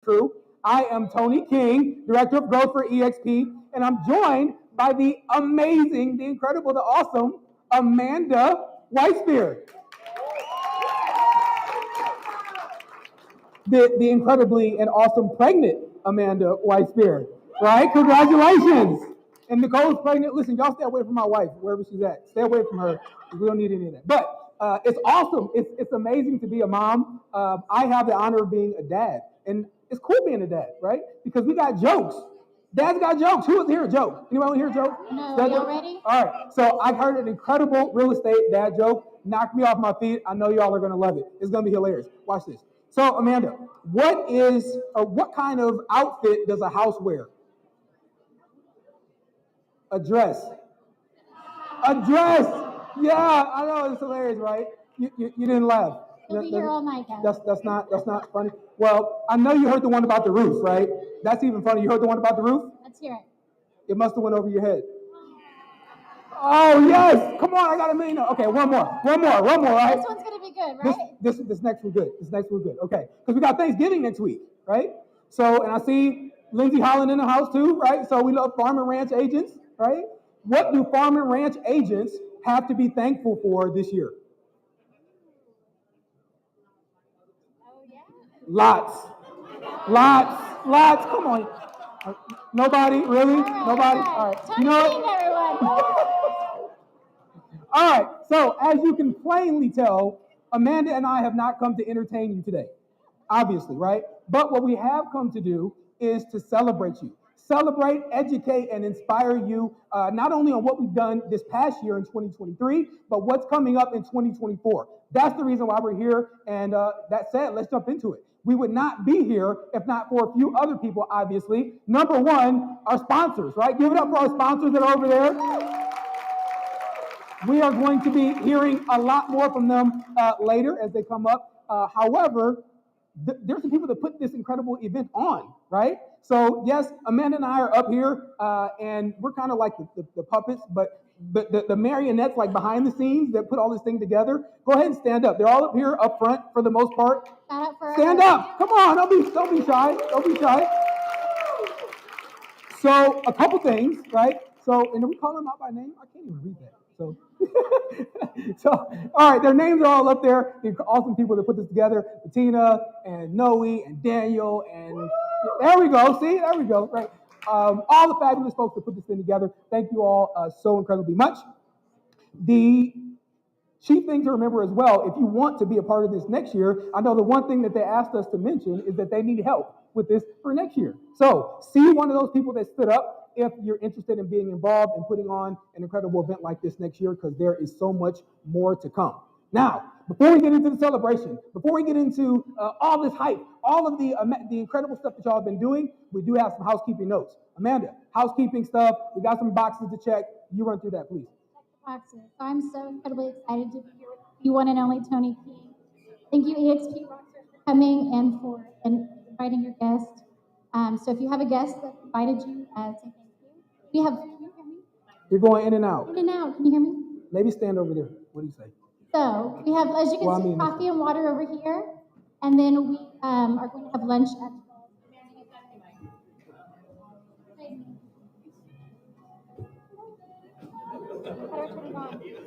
True. I am Tony King, Director of Growth for EXP, and I'm joined by the amazing, the incredible, the awesome Amanda Whitespeare. The incredibly and awesome pregnant Amanda Whitespeare, right? Congratulations. And Nicole's pregnant. Listen, y'all stay away from my wife, wherever she's at. Stay away from her. We don't need any of that. But it's awesome. It's amazing to be a mom. I have the honor of being a dad. And it's cool being a dad, right? Because we got jokes. Dad's got jokes. Who wants to hear a joke? Anyone want to hear a joke? No, are y'all ready? All right. So I've heard an incredible real estate dad joke. Knocked me off my feet. I know y'all are going to love it. It's going to be hilarious. Watch this. So Amanda, what kind of outfit does a house wear? A dress. A dress. Yeah, I know, it's hilarious, right? You didn't laugh. We'll be here all night, guys. That's not funny. Well, I know you heard the one about the roof, right? That's even funny. You heard the one about the roof? Let's hear it. It must have went over your head. Oh yes! Come on, I got $1 million. Okay, one more, right? This one's gonna be good, right? This next one good. Okay, because we got Thanksgiving next week, right? So, and I see Lindsay Holland in the house too, right? So we love farm and ranch agents, right? What do farm and ranch agents have to be thankful for this year? Oh yeah. Lots. Come on. Nobody, really? Nobody. All right. You know what? Everyone. All right, so as you can plainly tell, Amanda and I have not come to entertain you today, obviously, right? But what we have come to do is to celebrate you. Celebrate, educate, and inspire you, not only on what we've done this past year in 2023, but what's coming up in 2024. That's the reason why we're here, and that said, let's jump into it. We would not be here if not for a few other people, obviously. Number one, our sponsors, right? Give it up for our sponsors that are over there. We are going to be hearing a lot more from them later as they come up. However, there's some people that put this incredible event on, right? So yes, Amanda and I are up here, and we're kind of like the puppets, but the marionettes, like behind the scenes, that put all this thing together. Go ahead and stand up. They're all up here, up front for the most part. Stand up. Come on, don't be shy. So a couple things, right? So, and are we calling them out by name? I can't even read that. So, all right, their names are all up there. The awesome people that put this together, Bettina and Noe and Daniel, and there we go. See, there we go. Right, all the fabulous folks that put this thing together. Thank you all so incredibly much. The chief thing to remember as well, if you want to be a part of this next year, I know the one thing that they asked us to mention is that they need help with this for next year. So, see one of those people that stood up if you're interested in being involved and putting on an incredible event like this next year, because there is so much more to come. Now, before we get into the celebration, before we get into all this hype, all of the incredible stuff that y'all have been doing, we do have some housekeeping notes. Amanda, housekeeping stuff, we got some boxes to check. You run through that, please. Check the boxes. I'm so incredibly excited to be here with you, one and only Tony King. Thank you, EXP Rockstars, for coming and for inviting your guests. So if you have a guest that invited you, say thank you. Can you hear me? You're going in and out. In and out. Can you hear me? Maybe stand over there. What do you say? So we have, as you can see, coffee and water over here, and then we are going to have lunch at 12.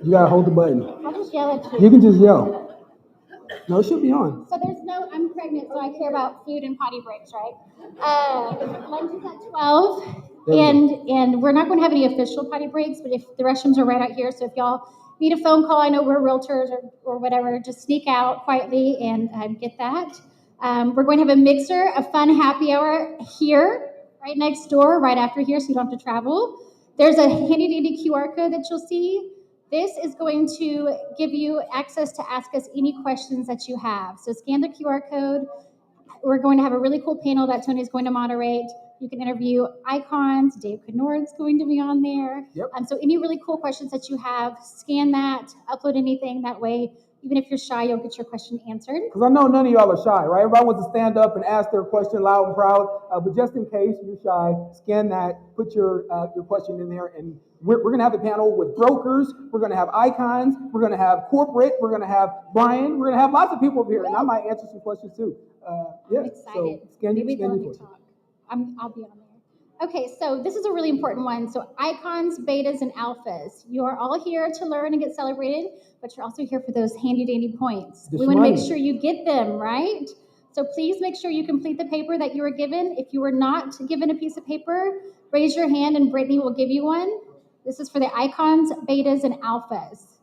You gotta hold the button. I'll just yell at you. You can just yell. No, it should be on. So I'm pregnant, so I care about food and potty breaks, right? Lunch is at 12, and we're not going to have any official potty breaks, but if the restrooms are right out here, so if y'all need a phone call, I know we're realtors or whatever, just sneak out quietly and get that. We're going to have a mixer, a fun happy hour here, right next door, right after here, so you don't have to travel. There's a handy-dandy QR code that you'll see. This is going to give you access to ask us any questions that you have. So scan the QR code. We're going to have a really cool panel that Tony is going to moderate. You can interview icons. Dave Conord is going to be on there. Yep. So any really cool questions that you have, scan that, upload anything. That way, even if you're shy, you'll get your question answered. Because I know none of y'all are shy, right? Everybody wants to stand up and ask their question loud and proud. But just in case you're shy, scan that, put your question in there, and we're going to have a panel with brokers. We're going to have icons. We're going to have corporate. We're going to have Brian. We're going to have lots of people up here, and I might answer some questions too. Yeah. I'm excited. So scan Maybe your they'll let me course. talk. I'll be on there. Okay, so this is a really important one. So icons, betas, and alphas. You are all here to learn and get celebrated, but you're also here for those handy dandy points. The We want to make shmoney. sure you get them, right? So please make sure you complete the paper that you were given. If you were not given a piece of paper, raise your hand and Brittany will give you one. This is for the icons, betas, and alphas.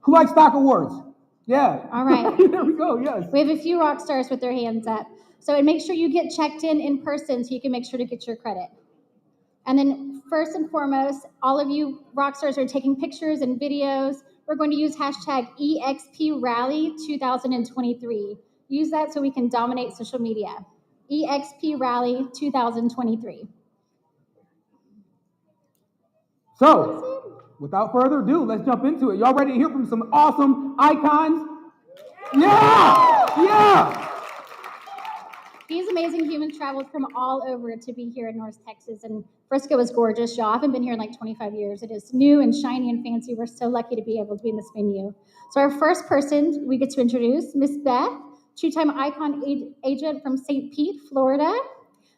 Who likes stock awards? Yeah. All right. There we go. Yes. We have a few rock stars with their hands up. So and make sure you get checked in person so you can make sure to get your credit. And then first and foremost, all of you rock stars are taking pictures and videos. We're going to use hashtag EXPRally2023. Use that so we can dominate social media. EXPRally2023. So, without further ado, let's jump into it. Y'all ready to hear from some awesome icons? Yeah! Yeah! These amazing humans traveled from all over to be here in North Texas, and Frisco is gorgeous, y'all. I haven't been here in like 25 years. It is new and shiny and fancy. We're so lucky to be able to be in this venue. So our first person we get to introduce, Miss Beth, two-time icon agent from St. Pete, Florida.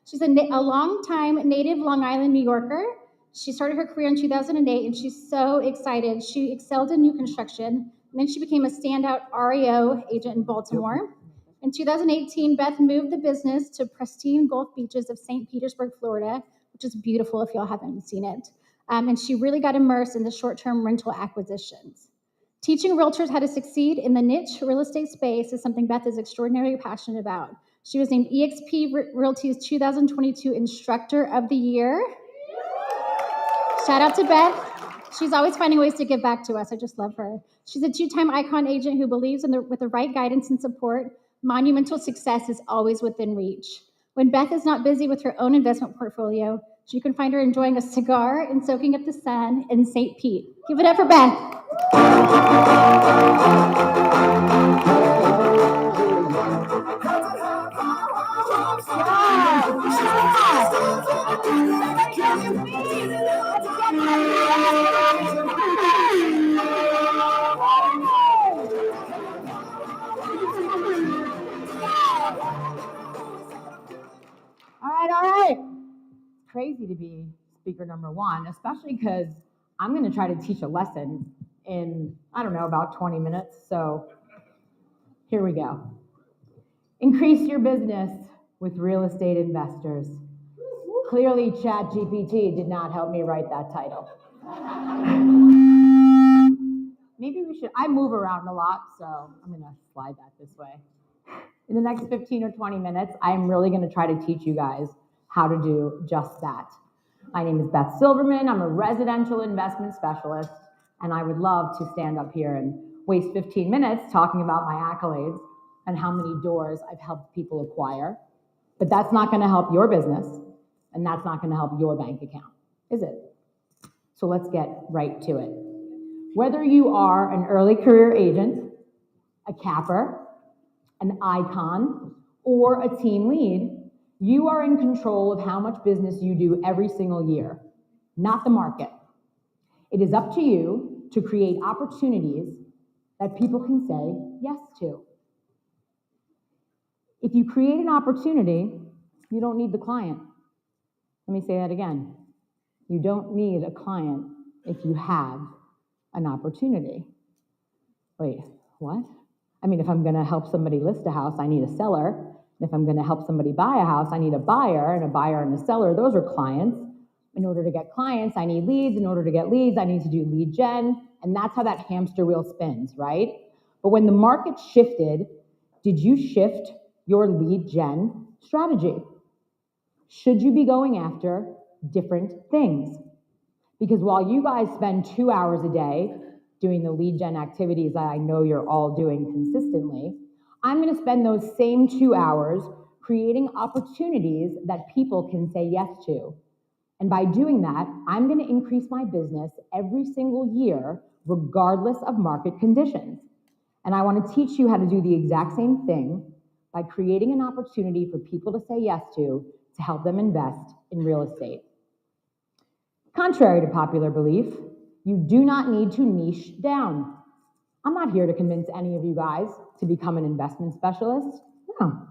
She's a long-time native Long Island, New Yorker. She started her career in 2008, and she's so excited. She excelled in new construction, and then she became a standout REO agent in Baltimore. In 2018, Beth moved the business to pristine Gulf beaches of St. Petersburg, Florida, which is beautiful if y'all haven't seen it. And she really got immersed in the short-term rental acquisitions. Teaching realtors how to succeed in the niche real estate space is something Beth is extraordinarily passionate about. She was named eXp Realty's 2022 Instructor of the Year. Shout out to Beth. She's always finding ways to give back to us. I just love her. She's a two-time icon agent who believes with the right guidance and support, monumental success is always within reach. When Beth is not busy with her own investment portfolio, you can find her enjoying a cigar and soaking up the sun in St. Pete. Give it up for Beth. All right. It's crazy to be speaker number one, especially because I'm going to try to teach a lesson in, I don't know, about 20 minutes. So here we go. Increase your business with real estate investors. Clearly, ChatGPT did not help me write that title. Maybe we should, I move around a lot, so I'm going to slide that this way. In the next 15 or 20 minutes, I'm really going to try to teach you guys how to do just that. My name is Beth Silverman. I'm a residential investment specialist, and I would love to stand up here and waste 15 minutes talking about my accolades and how many doors I've helped people acquire. But that's not going to help your business, and that's not going to help your bank account, is it? So let's get right to it. Whether you are an early career agent, a capper, an icon, or a team lead, you are in control of how much business you do every single year, not the market. It is up to you to create opportunities that people can say yes to. If you create an opportunity, you don't need the client. Let me say that again. You don't need a client if you have an opportunity. Wait, what? I mean, if I'm going to help somebody list a house, I need a seller. And if I'm going to help somebody buy a house, I need a buyer and a seller. Those are clients. In order to get clients, I need leads. In order to get leads, I need to do lead gen. And that's how that hamster wheel spins, right? But when the market shifted, did you shift your lead gen strategy? Should you be going after different things? Because while you guys spend 2 hours a day doing the lead gen activities that I know you're all doing consistently, I'm going to spend those same 2 hours creating opportunities that people can say yes to. And by doing that, I'm going to increase my business every single year, regardless of market conditions. And I want to teach you how to do the exact same thing by creating an opportunity for people to say yes to help them invest in real estate. Contrary to popular belief, you do not need to niche down. I'm not here to convince any of you guys to become an investment specialist. No.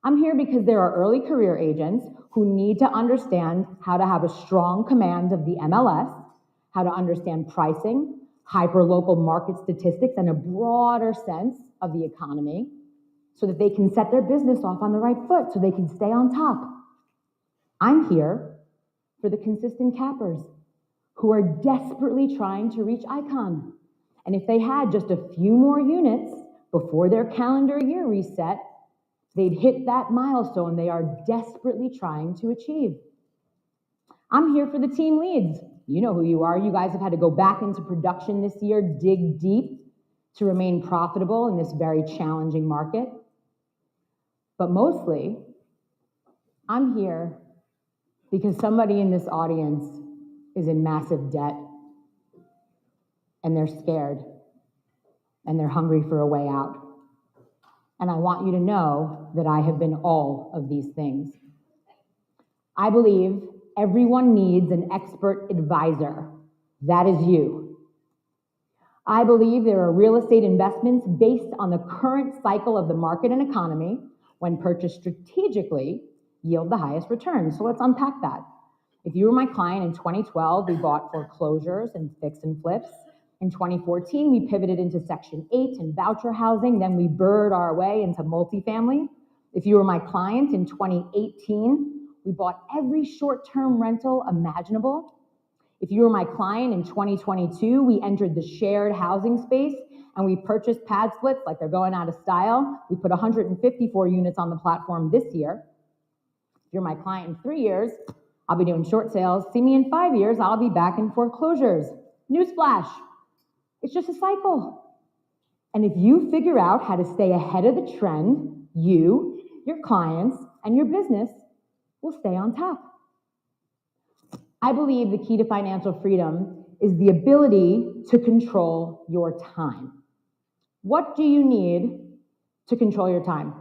I'm here because there are early career agents who need to understand how to have a strong command of the MLS, how to understand pricing, hyperlocal market statistics, and a broader sense of the economy so that they can set their business off on the right foot, so they can stay on top. I'm here for the consistent cappers who are desperately trying to reach icon. And if they had just a few more units before their calendar year reset, they'd hit that milestone they are desperately trying to achieve. I'm here for the team leads. You know who you are. You guys have had to go back into production this year, dig deep to remain profitable in this very challenging market. But mostly, I'm here because somebody in this audience is in massive debt, and they're scared, and they're hungry for a way out. And I want you to know that I have been all of these things. I believe everyone needs an expert advisor. That is you. I believe there are real estate investments based on the current cycle of the market and economy, when purchased strategically, yield the highest returns. So let's unpack that. If you were my client in 2012, we bought foreclosures and fix and flips. In 2014, we pivoted into Section 8 and voucher housing. Then we burrowed our way into multifamily. If you were my client in 2018, we bought every short-term rental imaginable. If you were my client in 2022, we entered the shared housing space and we purchased pad splits like they're going out of style. We put 154 units on the platform this year. If you're my client in 3 years, I'll be doing short sales. See me in 5 years, I'll be back in foreclosures. Newsflash, it's just a cycle. And if you figure out how to stay ahead of the trend, you, your clients, and your business will stay on top. I believe the key to financial freedom is the ability to control your time. What do you need to control your time?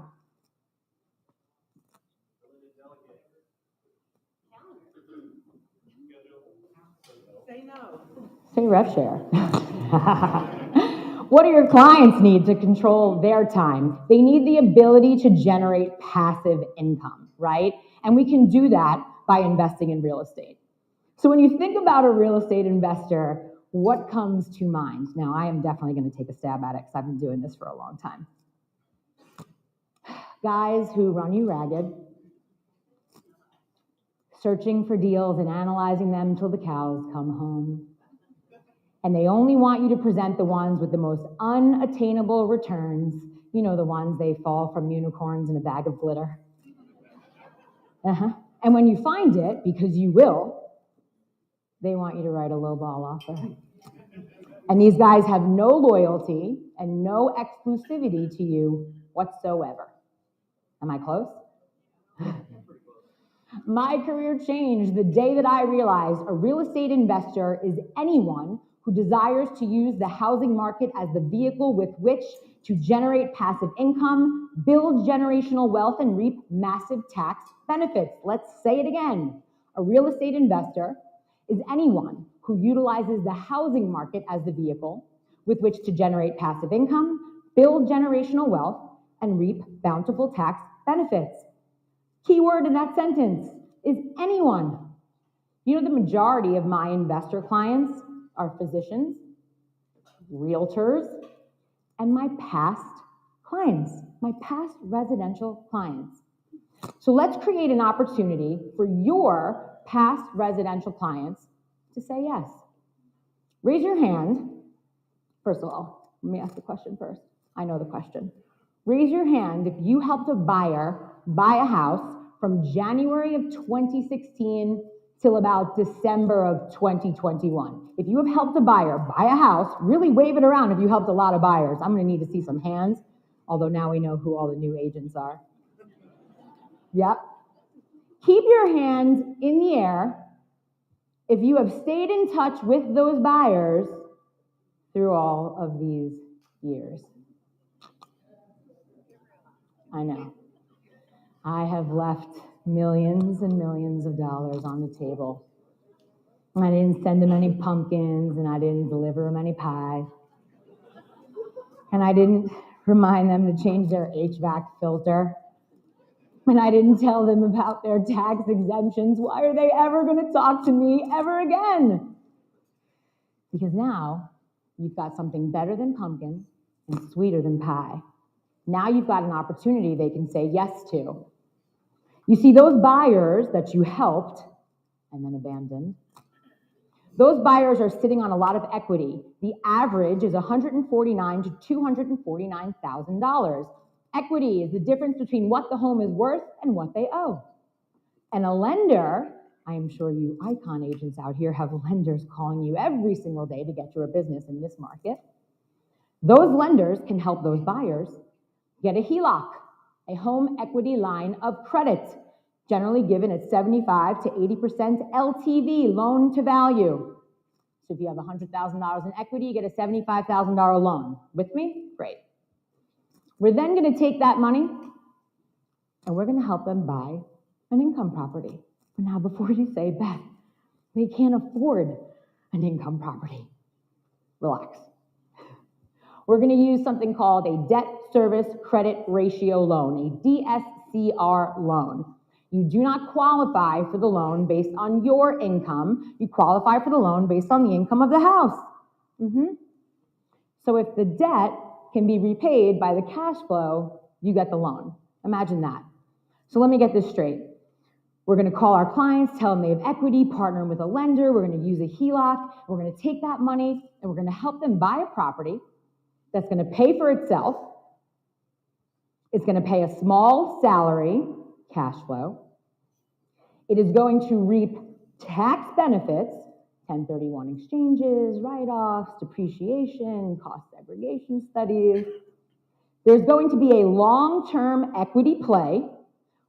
Say no. Say rev share. What do your clients need to control their time? They need the ability to generate passive income, right? And we can do that by investing in real estate. So when you think about a real estate investor, what comes to mind? Now, I am definitely going to take a stab at it because I've been doing this for a long time. Guys who run you ragged, searching for deals and analyzing them till the cows come home. And they only want you to present the ones with the most unattainable returns. You know, the ones they fall from unicorns in a bag of glitter. And when you find it, because you will, they want you to write a lowball offer. And these guys have no loyalty and no exclusivity to you whatsoever. Am I close? My career changed the day that I realized a real estate investor is anyone who desires to use the housing market as the vehicle with which to generate passive income, build generational wealth, and reap massive tax benefits. Let's say it again. A real estate investor is anyone who utilizes the housing market as the vehicle with which to generate passive income, build generational wealth, and reap bountiful tax benefits. Keyword in that sentence is anyone. You know, the majority of my investor clients are physicians, realtors, and my past clients, my past residential clients. So let's create an opportunity for your past residential clients to say yes. Raise your hand. First of all, let me ask the question first. I know the question. Raise your hand if you helped a buyer buy a house from January of 2016 till about December of 2021. If you have helped a buyer buy a house, really wave it around if you helped a lot of buyers. I'm gonna need to see some hands, although now we know who all the new agents are. Yep. Keep your hands in the air if you have stayed in touch with those buyers through all of these years. I know. I have left millions and millions of dollars on the table. I didn't send them any pumpkins, and I didn't deliver them any pie. And I didn't remind them to change their HVAC filter. And I didn't tell them about their tax exemptions. Why are they ever going to talk to me ever again? Because now you've got something better than pumpkin and sweeter than pie. Now you've got an opportunity they can say yes to. You see, those buyers that you helped and then abandoned, those buyers are sitting on a lot of equity. The average is $149,000 to $249,000. Equity is the difference between what the home is worth and what they owe. And a lender, I am sure you icon agents out here have lenders calling you every single day to get your business in this market. Those lenders can help those buyers get a HELOC, a home equity line of credit, generally given at 75 to 80% LTV, loan to value. So if you have $100,000 in equity, you get a $75,000 loan. With me? Great. We're then going to take that money and we're going to help them buy an income property. But now, before you say, Beth, they can't afford an income property, relax. We're going to use something called a debt service credit ratio loan, a DSCR loan. You do not qualify for the loan based on your income. You qualify for the loan based on the income of the house. So if the debt can be repaid by the cash flow, you get the loan. Imagine that. So let me get this straight. We're going to call our clients, tell them they have equity, partner them with a lender. We're going to use a HELOC. We're going to take that money and we're going to help them buy a property that's going to pay for itself. It's going to pay a small salary, cash flow. It is going to reap tax benefits, 1031 exchanges, write-offs, depreciation, cost segregation studies. There's going to be a long-term equity play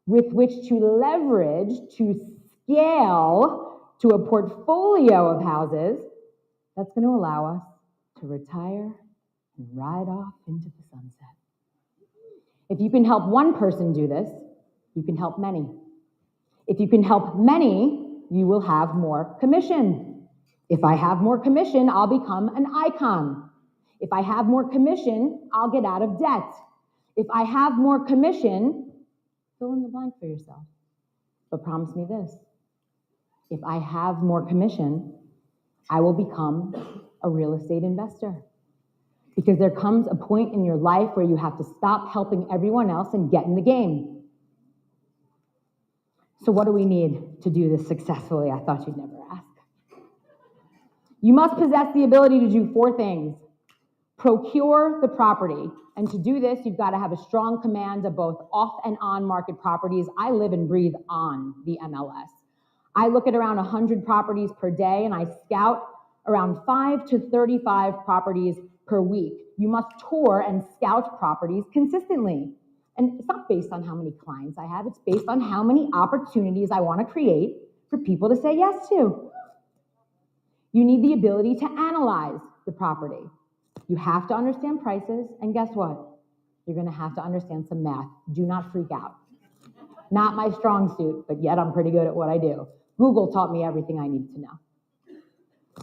with which to leverage to scale to a portfolio of houses that's going to allow us to retire and ride off into the sunset. If you can help one person do this, you can help many. If you can help many, you will have more commission. If I have more commission, I'll become an icon. If I have more commission, I'll get out of debt. If I have more commission, fill in the blank for yourself. But promise me this. If I have more commission, I will become a real estate investor. Because there comes a point in your life where you have to stop helping everyone else and get in the game. So what do we need to do this successfully? I thought you'd never ask. You must possess the ability to do 4 things. Procure the property. And to do this, you've got to have a strong command of both off and on market properties. I live and breathe on the MLS. I look at around 100 properties per day, and I scout around 5 to 35 properties per week. You must tour and scout properties consistently. And it's not based on how many clients I have. It's based on how many opportunities I want to create for people to say yes to. You need the ability to analyze the property. You have to understand prices, and guess what? You're going to have to understand some math. Do not freak out. Not my strong suit, but yet I'm pretty good at what I do. Google taught me everything I needed to know.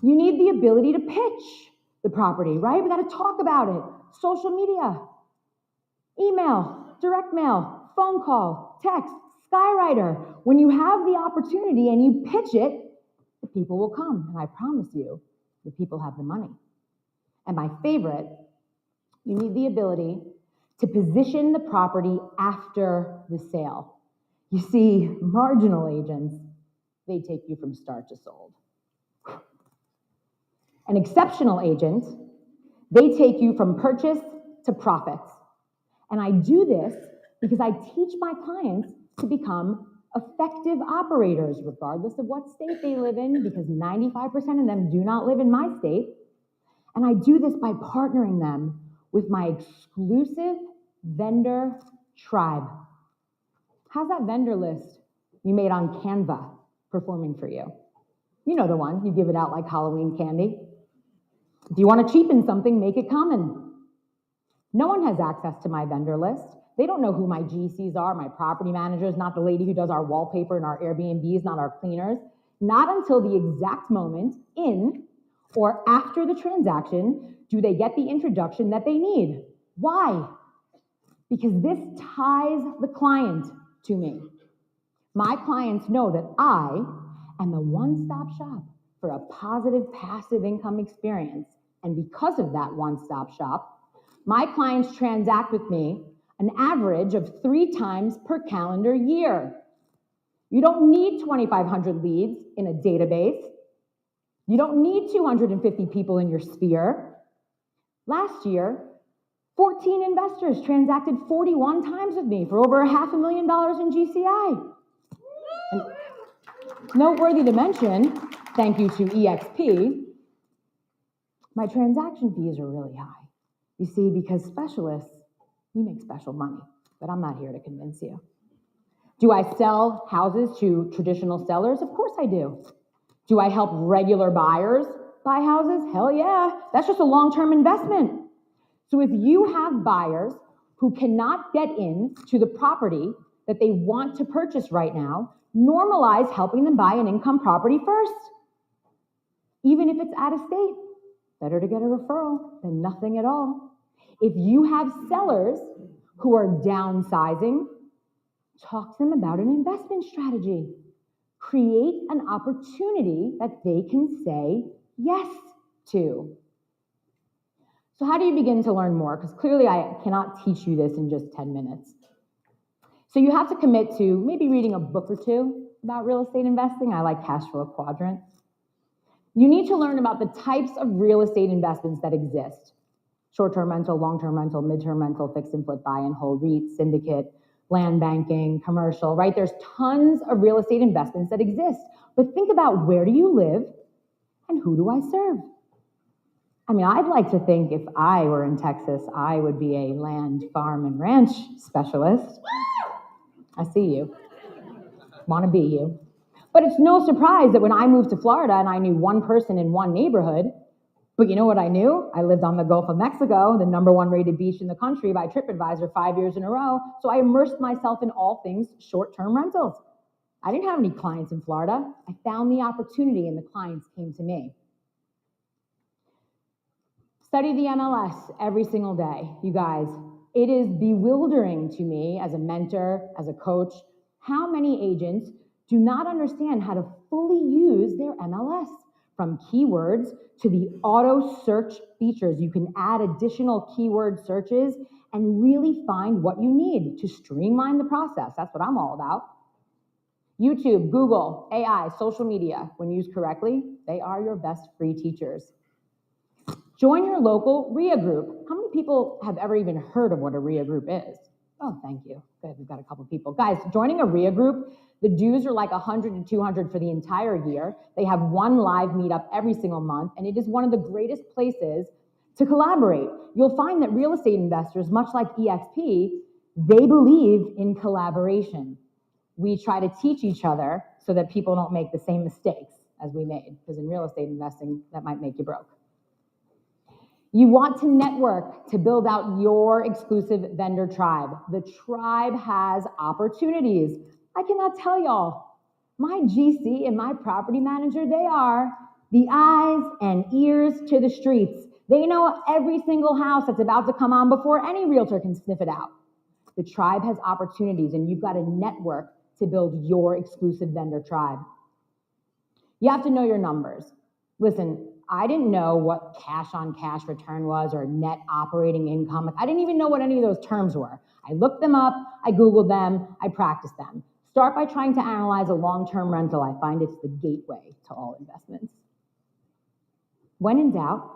You need the ability to pitch the property, right? We got to talk about it. Social media, email, direct mail, phone call, text, Skywriter. When you have the opportunity and you pitch it, the people will come. And I promise you, the people have the money. And my favorite, you need the ability to position the property after the sale. You see, marginal agents, they take you from start to sold. An exceptional agent, they take you from purchase to profits. And I do this because I teach my clients to become effective operators, regardless of what state they live in, because 95% of them do not live in my state. And I do this by partnering them with my exclusive vendor tribe. How's that vendor list you made on Canva performing for you? You know the one, you give it out like Halloween candy. If you want to cheapen something, make it common. No one has access to my vendor list. They don't know who my GCs are, my property managers, not the lady who does our wallpaper and our Airbnbs, not our cleaners. Not until the exact moment in or after the transaction do they get the introduction that they need. Why? Because this ties the client to me. My clients know that I am the one-stop shop for a positive passive income experience. And because of that one-stop shop, my clients transact with me an average of 3 times per calendar year. You don't need 2,500 leads in a database. You don't need 250 people in your sphere. Last year, 14 investors transacted 41 times with me for over $500,000 in GCI. And noteworthy to mention, thank you to EXP, my transaction fees are really high. You see, because specialists, we make special money, but I'm not here to convince you. Do I sell houses to traditional sellers? Of course I do. Do I help regular buyers buy houses? Hell yeah, that's just a long-term investment. So if you have buyers who cannot get in to the property that they want to purchase right now, normalize helping them buy an income property first. Even if it's out of state, better to get a referral than nothing at all. If you have sellers who are downsizing, talk to them about an investment strategy. Create an opportunity that they can say yes to. So how do you begin to learn more? Because clearly I cannot teach you this in just 10 minutes. So you have to commit to maybe reading a book or two about real estate investing. I like Cash Flow Quadrant. You need to learn about the types of real estate investments that exist. Short-term rental, long-term rental, mid-term rental, fix and flip, buy and hold, REIT, syndicate, land banking, commercial, right? There's tons of real estate investments that exist. But think about, where do you live and who do I serve? I mean, I'd like to think if I were in Texas, I would be a land, farm, and ranch specialist. I see you. Want to be you. But it's no surprise that when I moved to Florida and I knew one person in one neighborhood, but you know what I knew? I lived on the Gulf of Mexico, the #1 rated beach in the country by TripAdvisor 5 years in a row, so I immersed myself in all things short-term rentals. I didn't have any clients in Florida. I found the opportunity and the clients came to me. Study the MLS every single day. You guys, it is bewildering to me as a mentor, as a coach, how many agents do not understand how to fully use their MLS. From keywords to the auto search features. You can add additional keyword searches and really find what you need to streamline the process. That's what I'm all about. YouTube, Google, AI, social media, when used correctly, they are your best free teachers. Join your local RIA group. How many people have ever even heard of what a RIA group is? Oh, thank you. Good, we've got a couple people. Guys, joining a RIA group, the dues are like $100 to $200 for the entire year. They have one live meetup every single month, and it is one of the greatest places to collaborate. You'll find that real estate investors, much like EXP, they believe in collaboration. We try to teach each other so that people don't make the same mistakes as we made, because in real estate investing, that might make you broke. You want to network to build out your exclusive vendor tribe. The tribe has opportunities. I cannot tell y'all, my GC and my property manager, they are the eyes and ears to the streets. They know every single house that's about to come on before any realtor can sniff it out. The tribe has opportunities, and you've got to network to build your exclusive vendor tribe. You have to know your numbers. Listen, I didn't know what cash-on-cash return was or net operating income. I didn't even know what any of those terms were. I looked them up, I Googled them, I practiced them. Start by trying to analyze a long-term rental. I find it's the gateway to all investments. When in doubt,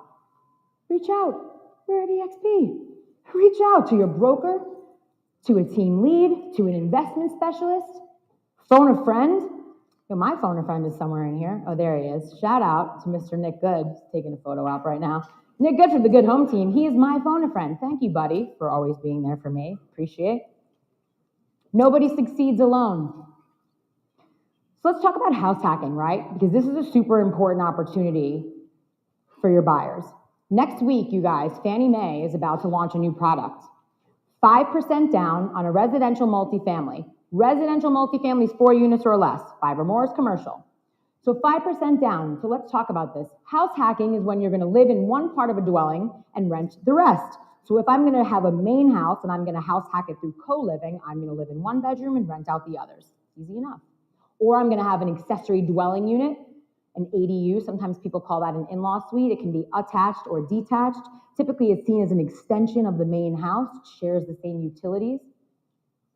reach out. We're at EXP. Reach out to your broker, to a team lead, to an investment specialist. Phone a friend. My phone a friend is somewhere in here. Oh, there he is. Shout out to Mr. Nick Good. He's taking a photo out right now. Nick Good from the Good Home Team. He is my phone a friend. Thank you, buddy, for always being there for me. Appreciate. Nobody succeeds alone. So let's talk about house hacking, right? Because this is a super important opportunity for your buyers. Next week, you guys, Fannie Mae is about to launch a new product. 5% down on a residential multifamily. Residential multifamily is 4 units or less. 5 or more is commercial. So 5% down. So let's talk about this. House hacking is when you're going to live in one part of a dwelling and rent the rest. So if I'm gonna have a main house and I'm gonna house hack it through co-living, I'm gonna live in one bedroom and rent out the others. Easy enough. Or I'm gonna have an accessory dwelling unit, an ADU. Sometimes people call that an in-law suite. It can be attached or detached. Typically, it's seen as an extension of the main house, shares the same utilities,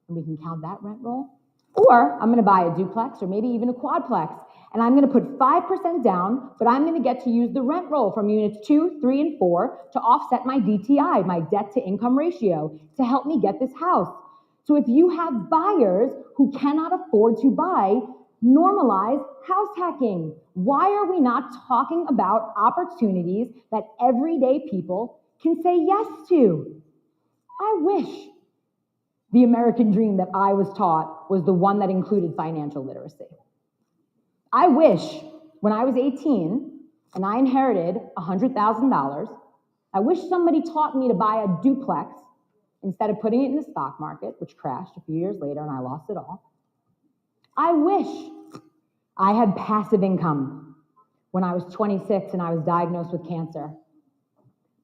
and we can count that rent roll. Or I'm gonna buy a duplex or maybe even a quadplex, and I'm gonna put 5% down, but I'm gonna get to use the rent roll from units 2, 3, and 4 to offset my DTI, my debt to income ratio, to help me get this house. So if you have buyers who cannot afford to buy, normalize house hacking. Why are we not talking about opportunities that everyday people can say yes to? I wish the American dream that I was taught was the one that included financial literacy. I wish when I was 18 and I inherited $100,000, I wish somebody taught me to buy a duplex instead of putting it in the stock market, which crashed a few years later and I lost it all. I wish I had passive income when I was 26 and I was diagnosed with cancer,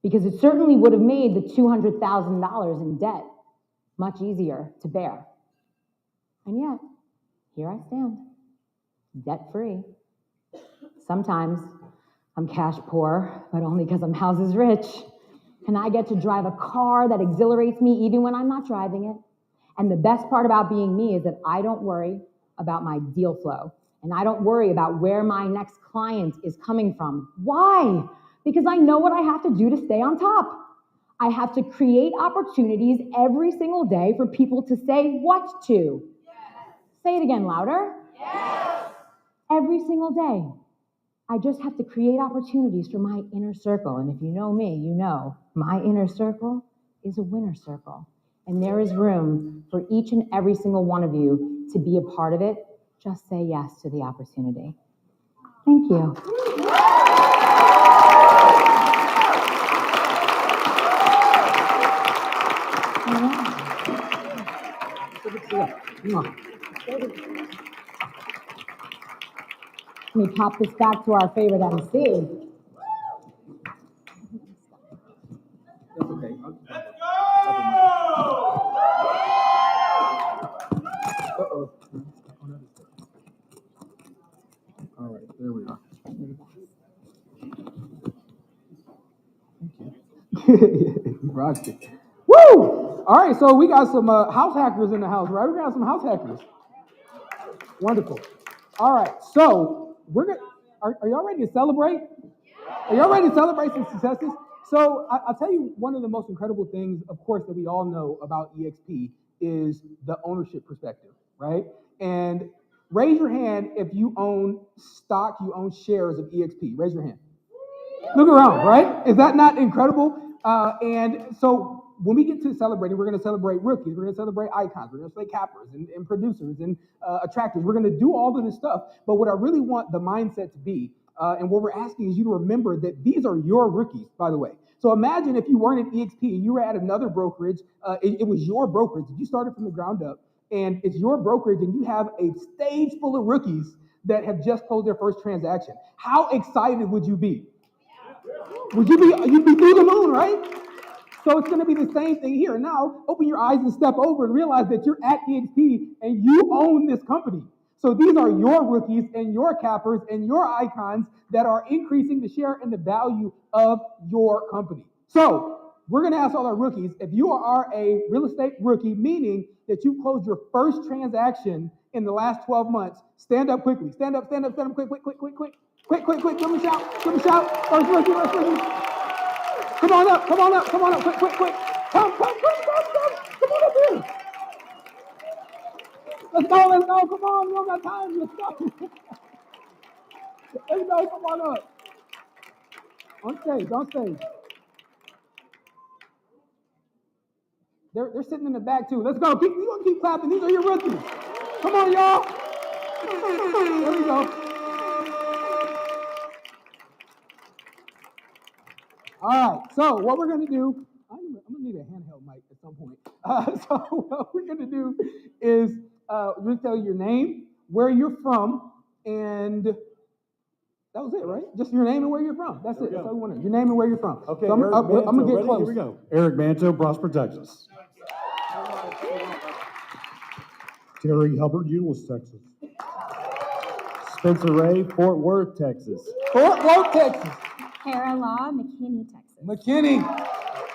because it certainly would have made the $200,000 in debt much easier to bear. And yet, here I stand, debt-free. Sometimes I'm cash poor, but only because I'm houses rich. And I get to drive a car that exhilarates me even when I'm not driving it. And the best part about being me is that I don't worry about my deal flow. And I don't worry about where my next client is coming from. Why? Because I know what I have to do to stay on top. I have to create opportunities every single day for people to say what to. Yes. Say it again louder. Yes. Every single day. I just have to create opportunities for my inner circle. And if you know me, you know my inner circle is a winner circle. And there is room for each and every single one of you to be a part of it. Just say yes to the opportunity. Thank you. Let me pop this back to our favorite MC. That's okay. Let's go! Uh-oh. All right, there we are. Thank you. Rocked it. Woo! All right, so we got some house hackers in the house, right? We got some house hackers. Wonderful. All right, so we're gonna. Are y'all ready to celebrate? Are y'all ready to celebrate some successes? So I'll tell you one of the most incredible things, of course, that we all know about EXP is the ownership perspective, right? And raise your hand if you own stock, you own shares of EXP. Raise your hand. Look around, right? Is that not incredible? And so when we get to celebrating, we're going to celebrate rookies, we're going to celebrate icons, we're going to celebrate cappers and producers and attractors. We're going to do all of this stuff. But what I really want the mindset to be, and what we're asking is you to remember that these are your rookies, by the way. So imagine if you weren't at EXP, you were at another brokerage, it was your brokerage, you started from the ground up, and it's your brokerage, and you have a stage full of rookies that have just closed their first transaction. How excited would you be? You'd be through the moon, right? So it's going to be the same thing here. Now, open your eyes and step over and realize that you're at EXP and you own this company. So these are your rookies and your cappers and your icons that are increasing the share and the value of your company. So we're going to ask all our rookies, if you are a real estate rookie, meaning that you closed your first transaction in the last 12 months, stand up quickly. Stand up, quick. Give me a shout. First rookie. Come on up, quick. Come on up here. Let's go, come on, we don't got time, let's go. Come on up. On stage. They're sitting in the back too. Let's go, we're gonna keep clapping, these are your rookies. Come on, y'all. There we go. All right, so what we're going to do, I'm going to need a handheld mic at some point. So what we're going to do is we're going to tell you your name, where you're from, and That was it, right? Just your name and where you're from. That's it. That's all we want to know. Your name and where you're from. Okay, so I'm going to get close. Here we go. Eric Manto, Prosper, Texas. Terry Hubbard, Euless, Texas. Spencer Ray, Fort Worth, Texas. Fort Worth, Texas. Kara Law, McKinney, Texas. McKinney.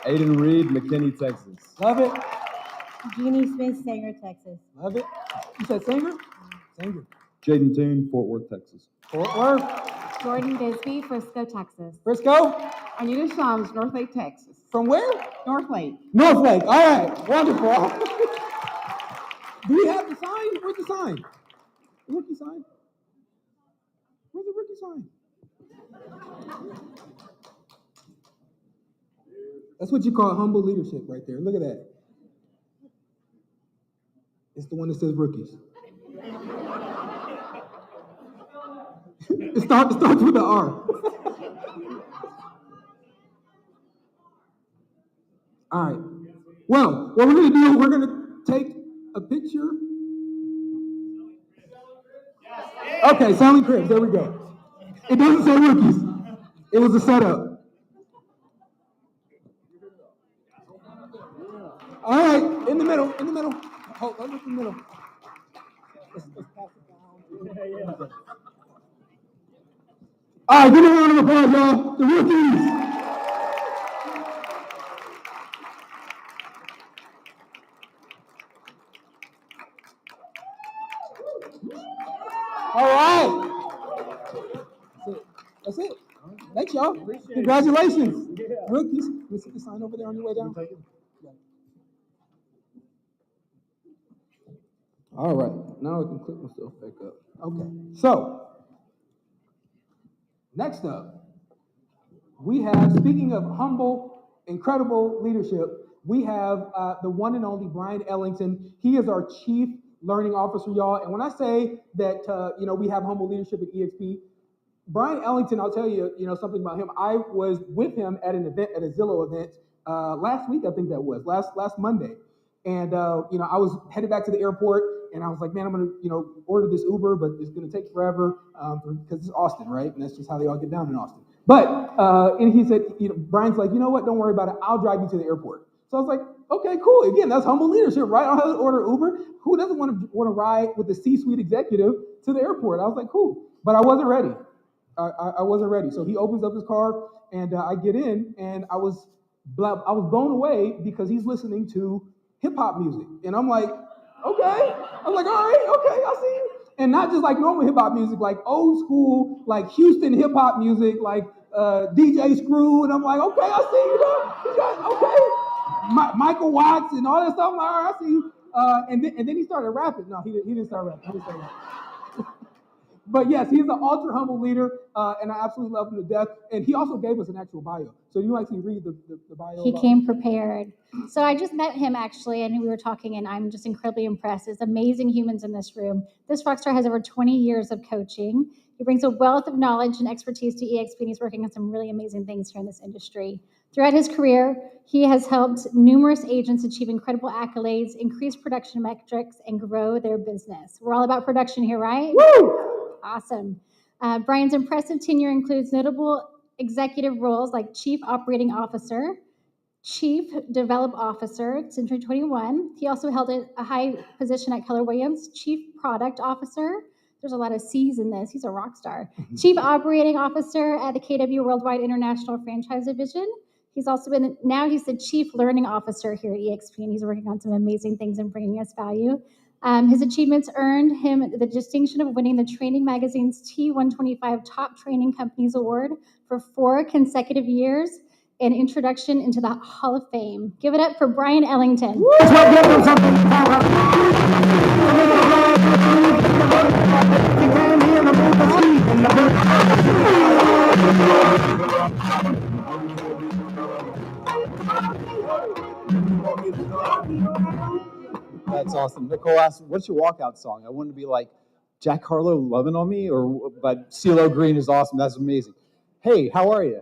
Aiden Reed, McKinney, Texas. Love it. Jeannie Smith, Sanger, Texas. Love it. You said Sanger? Sanger. Jaden Toon, Fort Worth, Texas. Fort Worth. Jordan Bisbee, Frisco, Texas. Frisco. Anita Shams, Northlake, Texas. From where? Northlake. Northlake. All right. Wonderful. Do we have the sign? Where's the sign? The rookie sign? Where's the rookie sign? That's what you call humble leadership right there. Look at that. It's the one that says rookies. It starts with the R. All right. Well, what we're going to do, we're going to take a picture. Okay, selling cribs. There we go. It doesn't say rookies. It was a setup. All right, in the middle. Hold on, in the middle. Let's pass it down. All right, give me a round of applause, y'all. The rookies. All right. That's it. Thanks, y'all. Congratulations. Rookies. Let me see the sign over there on your way down. All right. Now I can click myself back up. Okay. So, next up, we have, speaking of humble, incredible leadership, we have the one and only Brian Ellington. He is our Chief Learning Officer, y'all. And when I say that, we have humble leadership at EXP, Brian Ellington, I'll tell you, something about him. I was with him at an event, at a Zillow event, last week, I think that was, last Monday. And, I was headed back to the airport, and I was like, man, I'm going to, order this Uber, but it's going to take forever because it's Austin, right? And that's just how they all get down in Austin. But, and he said, Brian's like, you know what? Don't worry about it. I'll drive you to the airport. So I was like, okay, cool. Again, that's humble leadership, right? I don't have to order Uber. Who doesn't want to ride with the C-suite executive to the airport? I was like, cool. But I wasn't ready. I wasn't ready. So he opens up his car, and I get in, and I was blown away because he's listening to hip hop music, and I'm like, okay. I'm like, all right, okay, I see you. And not just like normal hip hop music, like old school, like Houston hip hop music, like DJ Screw, and I'm like, okay, I see you though. You got, okay, Michael Watts and all that stuff. I'm like, all right, I see you. And then he started rapping. No, he didn't start rapping. But yes, he's an ultra humble leader, and I absolutely love him to death. And he also gave us an actual bio. So you actually read the bio. He came prepared. So I just met him actually, and we were talking, and I'm just incredibly impressed. There's amazing humans in this room. This rock star has over 20 years of coaching. He brings a wealth of knowledge and expertise to EXP, and he's working on some really amazing things here in this industry. Throughout his career, he has helped numerous agents achieve incredible accolades, increase production metrics, and grow their business. We're all about production here, right? Woo! Awesome. Brian's impressive tenure includes notable executive roles like Chief Operating Officer, Chief Develop Officer since 2021. He also held a high position at Keller Williams, Chief Product Officer. There's a lot of C's in this. He's a rock star. Chief Operating Officer at the KW Worldwide International Franchise Division. He's also he's the Chief Learning Officer here at EXP, and he's working on some amazing things and bringing us value. His achievements earned him the distinction of winning the Training Magazine's T125 Top Training Companies Award for 4 consecutive years and introduction into the Hall of Fame. Give it up for Brian Ellington. That's awesome. Nicole asked, what's your walkout song? I wanted to be like Jack Harlow, Lovin' on Me, but CeeLo Green is awesome. That's amazing. Hey, how are you?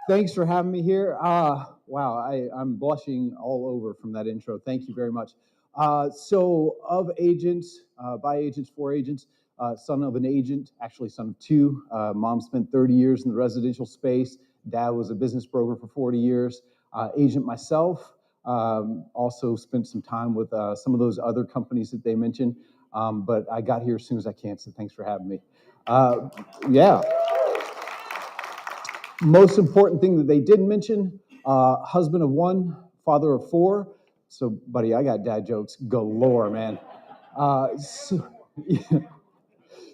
Thanks for having me here. Wow, I'm blushing all over from that intro. Thank you very much. So of agents, by agents, for agents, son of an agent, actually son of two. Mom spent 30 years in the residential space. Dad was a business broker for 40 years. Agent myself, also spent some time with some of those other companies that they mentioned. But I got here as soon as I can, so thanks for having me. Yeah. Most important thing that they didn't mention, husband of one, father of four. So, buddy, I got dad jokes galore, man. So,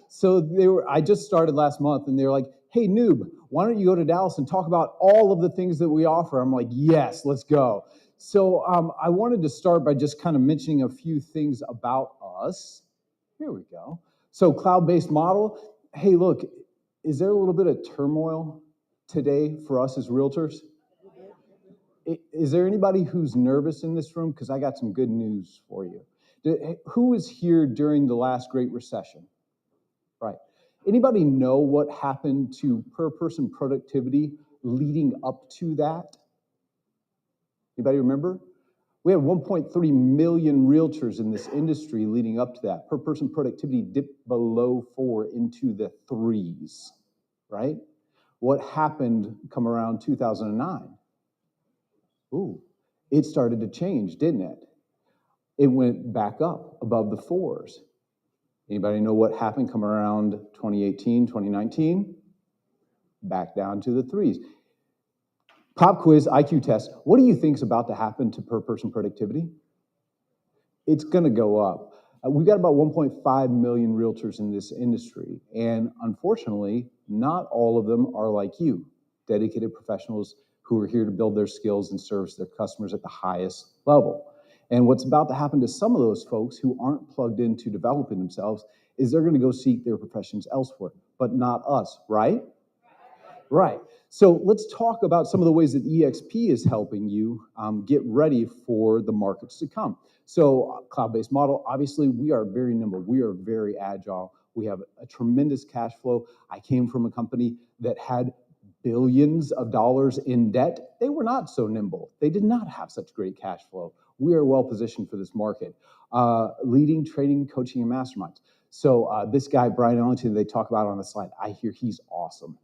so I just started last month, and they were like, hey, noob, why don't you go to Dallas and talk about all of the things that we offer? I'm like, yes, let's go. So I wanted to start by just kind of mentioning a few things about us. Here we go. So cloud-based model. Hey, look, is there a little bit of turmoil today for us as realtors? Is there anybody who's nervous in this room? Because I got some good news for you. Who was here during the last Great Recession? Right. Anybody know what happened to per person productivity leading up to that? Anybody remember? We had 1.3 million realtors in this industry leading up to that. Per person productivity dipped below 4 into the 3s, right? What happened come around 2009? Ooh, it started to change, didn't it? It went back up above the 4s. Anybody know what happened come around 2018, 2019? Back down to the 3s. Pop quiz, IQ test. What do you think is about to happen to per person productivity? It's going to go up. We've got about 1.5 million realtors in this industry, and unfortunately, not all of them are like you, dedicated professionals who are here to build their skills and service their customers at the highest level. And what's about to happen to some of those folks who aren't plugged into developing themselves is they're going to go seek their professions elsewhere, but not us, right? Right. So let's talk about some of the ways that EXP is helping you get ready for the markets to come. So cloud-based model, obviously we are very nimble. We are very agile. We have a tremendous cash flow. I came from a company that had billions of dollars in debt. They were not so nimble. They did not have such great cash flow. We are well positioned for this market. Leading, training, coaching, and masterminds. So this guy, Brian Ellington, they talk about on the slide, I hear he's awesome.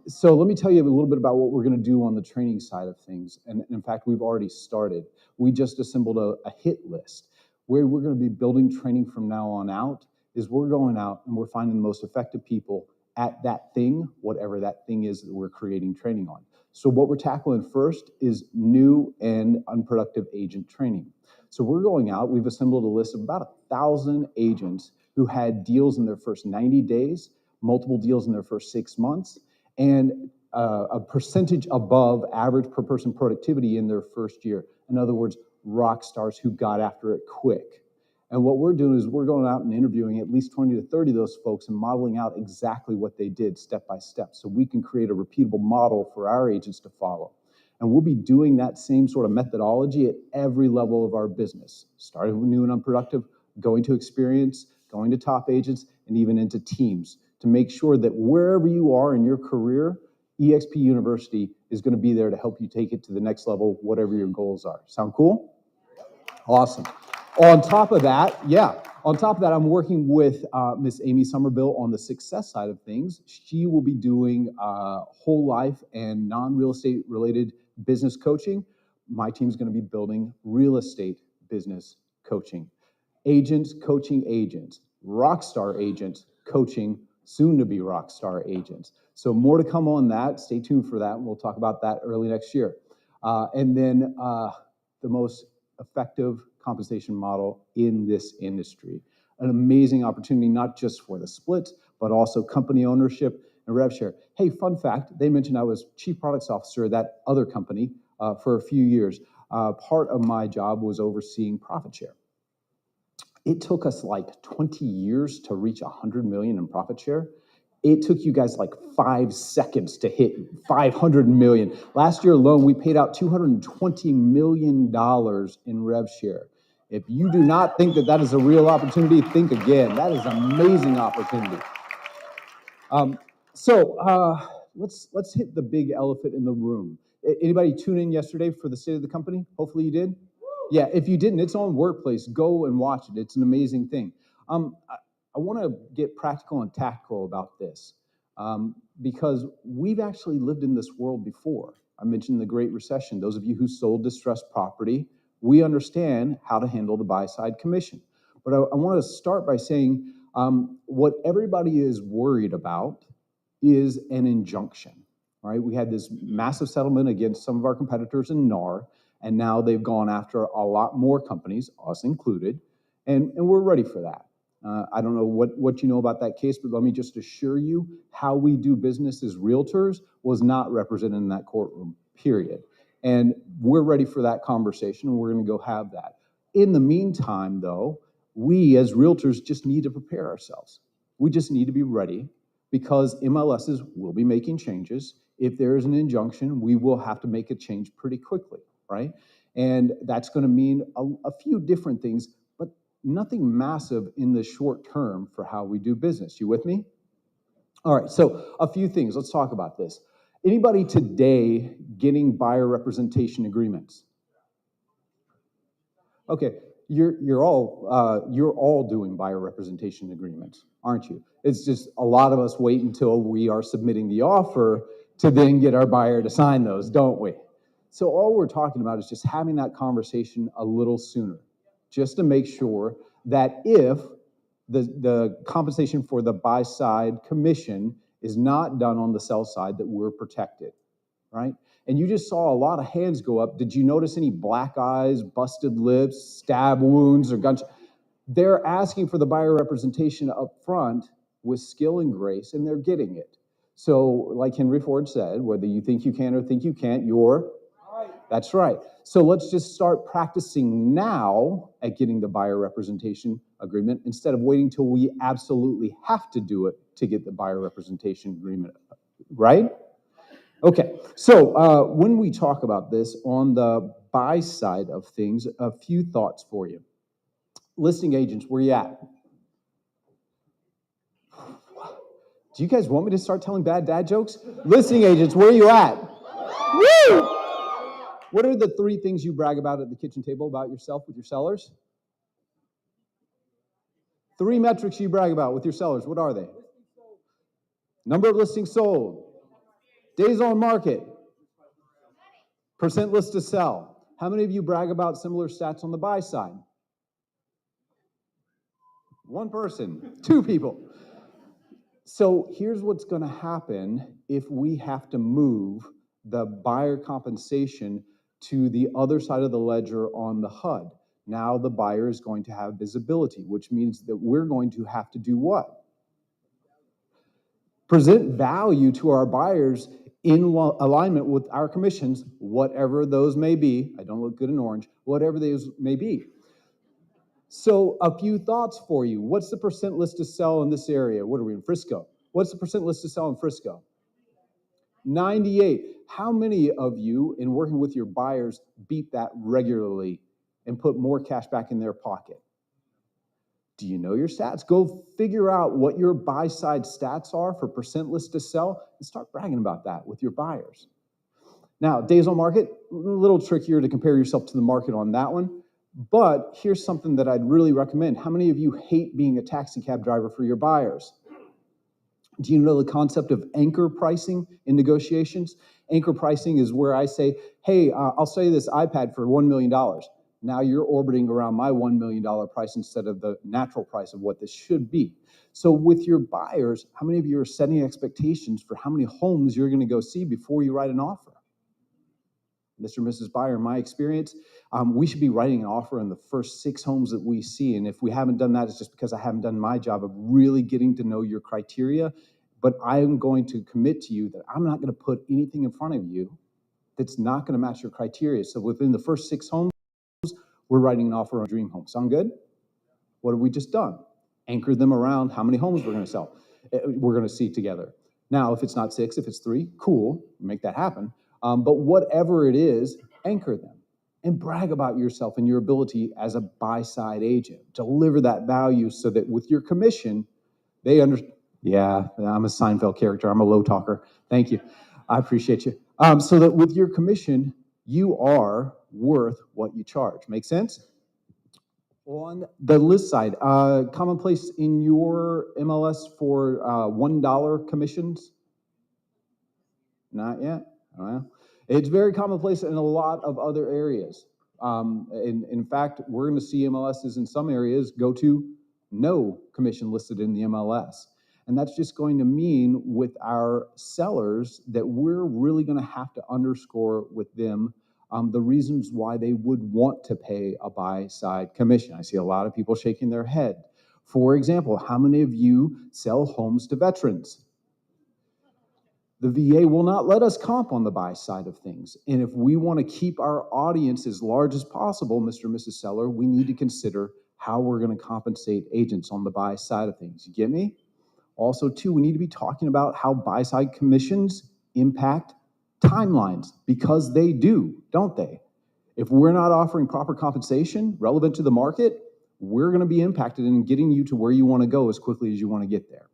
So let me tell you a little bit about what we're going to do on the training side of things. And in fact, we've already started. We just assembled a hit list. Where we're going to be building training from now on out is we're going out and we're finding the most effective people at that thing, whatever that thing is that we're creating training on. So what we're tackling first is new and unproductive agent training. So we're going out, we've assembled a list of about 1,000 agents who had deals in their first 90 days, multiple deals in their first 6 months, and a percentage above average per person productivity in their first year. In other words, rock stars who got after it quick. And what we're doing is we're going out and interviewing at least 20 to 30 of those folks and modeling out exactly what they did step by step so we can create a repeatable model for our agents to follow. And we'll be doing that same sort of methodology at every level of our business, starting with new and unproductive, going to experience, going to top agents, and even into teams to make sure that wherever you are in your career, EXP University is going to be there to help you take it to the next level, whatever your goals are. Sound cool? Awesome. On top of that, I'm working with Miss Amy Somerville on the success side of things. She will be doing whole life and non-real estate related business coaching. My team's going to be building real estate business coaching. Agents coaching agents, rockstar agents coaching soon to be rockstar agents. So more to come on that. Stay tuned for that. And we'll talk about that early next year. And then the most effective compensation model in this industry. An amazing opportunity, not just for the splits, but also company ownership and rev share. Hey, fun fact, they mentioned I was chief products officer at that other company for a few years. Part of my job was overseeing profit share. It took us like 20 years to reach 100 million in profit share. It took you guys like 5 seconds to hit 500 million. Last year alone, we paid out $220 million in rev share. If you do not think that that is a real opportunity, think again. That is an amazing opportunity. Let's hit the big elephant in the room. Anybody tune in yesterday for the state of the company? Hopefully you did. Yeah, if you didn't, it's on Workplace. Go and watch it. It's an amazing thing. I want to get practical and tactical about this because we've actually lived in this world before. I mentioned the Great Recession. Those of you who sold distressed property, we understand how to handle the buy-side commission. But I want to start by saying what everybody is worried about is an injunction, right? We had this massive settlement against some of our competitors in NAR, and now they've gone after a lot more companies, us included, and we're ready for that. I don't know what you know about that case, but let me just assure you, how we do business as realtors was not represented in that courtroom, period. And we're ready for that conversation, and we're going to go have that. In the meantime, though, we as realtors just need to prepare ourselves. We just need to be ready because MLSs will be making changes. If there is an injunction, we will have to make a change pretty quickly, right? And that's going to mean a few different things, but nothing massive in the short term for how we do business. You with me? All right, so a few things. Let's talk about this. Anybody today getting buyer representation agreements? Okay, you're all doing buyer representation agreements, aren't you? It's just a lot of us wait until we are submitting the offer to then get our buyer to sign those, don't we? So all we're talking about is just having that conversation a little sooner, just to make sure that if the compensation for the buy side commission is not done on the sell side, that we're protected, right? And you just saw a lot of hands go up. Did you notice any black eyes, busted lips, stab wounds, or gunshots? They're asking for the buyer representation up front with skill and grace, and they're getting it. So like Henry Ford said, whether you think you can or think you can't, you're right. That's right. So let's just start practicing now at getting the buyer representation agreement instead of waiting till we absolutely have to do it to get the buyer representation agreement, right? Okay, so when we talk about this on the buy side of things, a few thoughts for you. Listing agents, where you at? Do you guys want me to start telling bad dad jokes? Listing agents, where you at? Woo! What are the 3 things you brag about at the kitchen table about yourself with your sellers? 3 metrics you brag about with your sellers, what are they? Number of listings sold, days on market, percent list to sell. How many of you brag about similar stats on the buy side? 1 person, 2 people. So here's what's going to happen if we have to move the buyer compensation to the other side of the ledger on the HUD. Now the buyer is going to have visibility, which means that we're going to have to do what? Present value to our buyers in alignment with our commissions, whatever those may be. I don't look good in orange, whatever those may be. So a few thoughts for you. What's the percent list to sell in this area? What are we in Frisco? What's the percent list to sell in Frisco? 98. How many of you in working with your buyers beat that regularly and put more cash back in their pocket? Do you know your stats? Go figure out what your buy side stats are for percent list to sell and start bragging about that with your buyers. Now, days on market, a little trickier to compare yourself to the market on that one. But here's something that I'd really recommend. How many of you hate being a taxi cab driver for your buyers? Do you know the concept of anchor pricing in negotiations? Anchor pricing is where I say, hey, I'll sell you this iPad for $1 million. Now you're orbiting around my $1 million price instead of the natural price of what this should be. So with your buyers, how many of you are setting expectations for how many homes you're going to go see before you write an offer? Mr. and Mrs. Buyer, in my experience, we should be writing an offer on the first 6 homes that we see. And if we haven't done that, it's just because I haven't done my job of really getting to know your criteria. But I am going to commit to you that I'm not going to put anything in front of you that's not going to match your criteria. So within the first 6 homes, we're writing an offer on a dream home. Sound good? What have we just done? Anchored them around how many homes we're going to sell. We're going to see together. Now, if it's not 6, if it's 3, cool, make that happen. But whatever it is, anchor them and brag about yourself and your ability as a buy-side agent. Deliver that value so that with your commission, they understand. Yeah, I'm a Seinfeld character. I'm a low talker. Thank you. I appreciate you. So that with your commission, you are worth what you charge. Make sense? On the list side, commonplace in your MLS for $1 commissions? Not yet. Well, it's very commonplace in a lot of other areas. In fact, we're going to see MLSs in some areas go to no commission listed in the MLS. And that's just going to mean with our sellers that we're really going to have to underscore with them the reasons why they would want to pay a buy-side commission. I see a lot of people shaking their head. For example, how many of you sell homes to veterans? The VA will not let us comp on the buy side of things. And if we want to keep our audience as large as possible, Mr. and Mrs. Seller, we need to consider how we're going to compensate agents on the buy side of things. You get me? Also, too, we need to be talking about how buy-side commissions impact timelines, because they do, don't they? If we're not offering proper compensation relevant to the market, we're going to be impacted in getting you to where you want to go as quickly as you want to get there.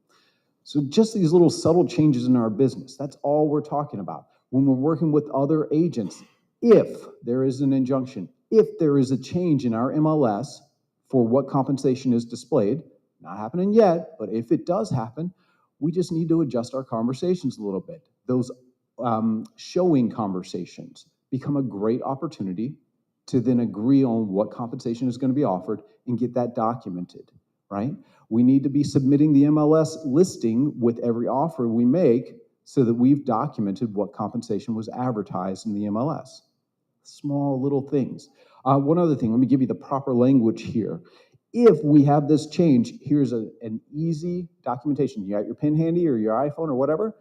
So just these little subtle changes in our business, that's all we're talking about. When we're working with other agents, if there is an injunction, if there is a change in our MLS for what compensation is displayed, not happening yet, but if it does happen, we just need to adjust our conversations a little bit. Those showing conversations become a great opportunity to then agree on what compensation is going to be offered and get that documented, right? We need to be submitting the MLS listing with every offer we make so that we've documented what compensation was advertised in the MLS. Small little things. One other thing, let me give you the proper language here. If we have this change, here's an easy documentation. You got your pen handy or your iPhone or whatever.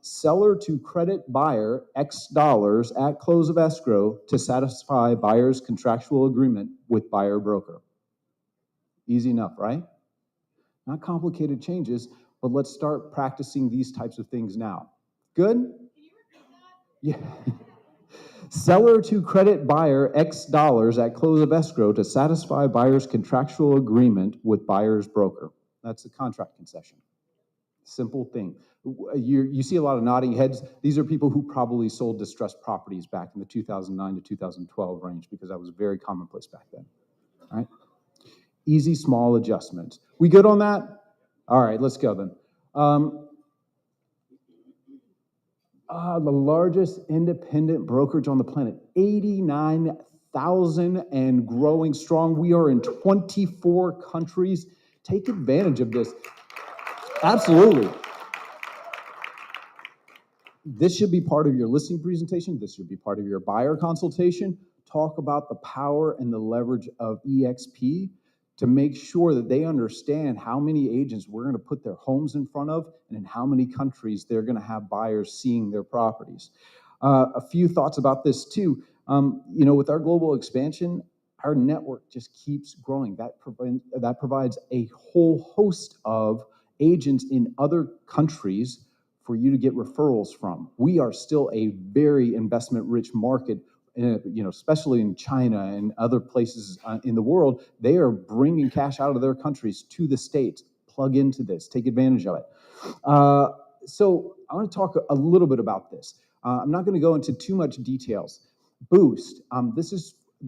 Seller to credit buyer X dollars at close of escrow to satisfy buyer's contractual agreement with buyer broker. Easy enough, right? Not complicated changes, but let's start practicing these types of things now. Good? Can you repeat that? Yeah. Seller to credit buyer X dollars at close of escrow to satisfy buyer's contractual agreement with buyer's broker. That's the contract concession. Simple thing. You see a lot of nodding heads. These are people who probably sold distressed properties back in the 2009 to 2012 range, because that was very commonplace back then. All right? Easy, small adjustments. We good on that? All right, let's go then. The largest independent brokerage on the planet, 89,000 and growing strong. We are in 24 countries. Take advantage of this. Absolutely. This should be part of your listing presentation. This should be part of your buyer consultation. Talk about the power and the leverage of EXP to make sure that they understand how many agents we're going to put their homes in front of and in how many countries they're going to have buyers seeing their properties. A few thoughts about this too. With our global expansion, our network just keeps growing. That provides a whole host of agents in other countries for you to get referrals from. We are still a very investment-rich market. Especially in China and other places in the world, they are bringing cash out of their countries to the States. Plug into this, take advantage of it. So I want to talk a little bit about this. I'm not going to go into too much details. Boost.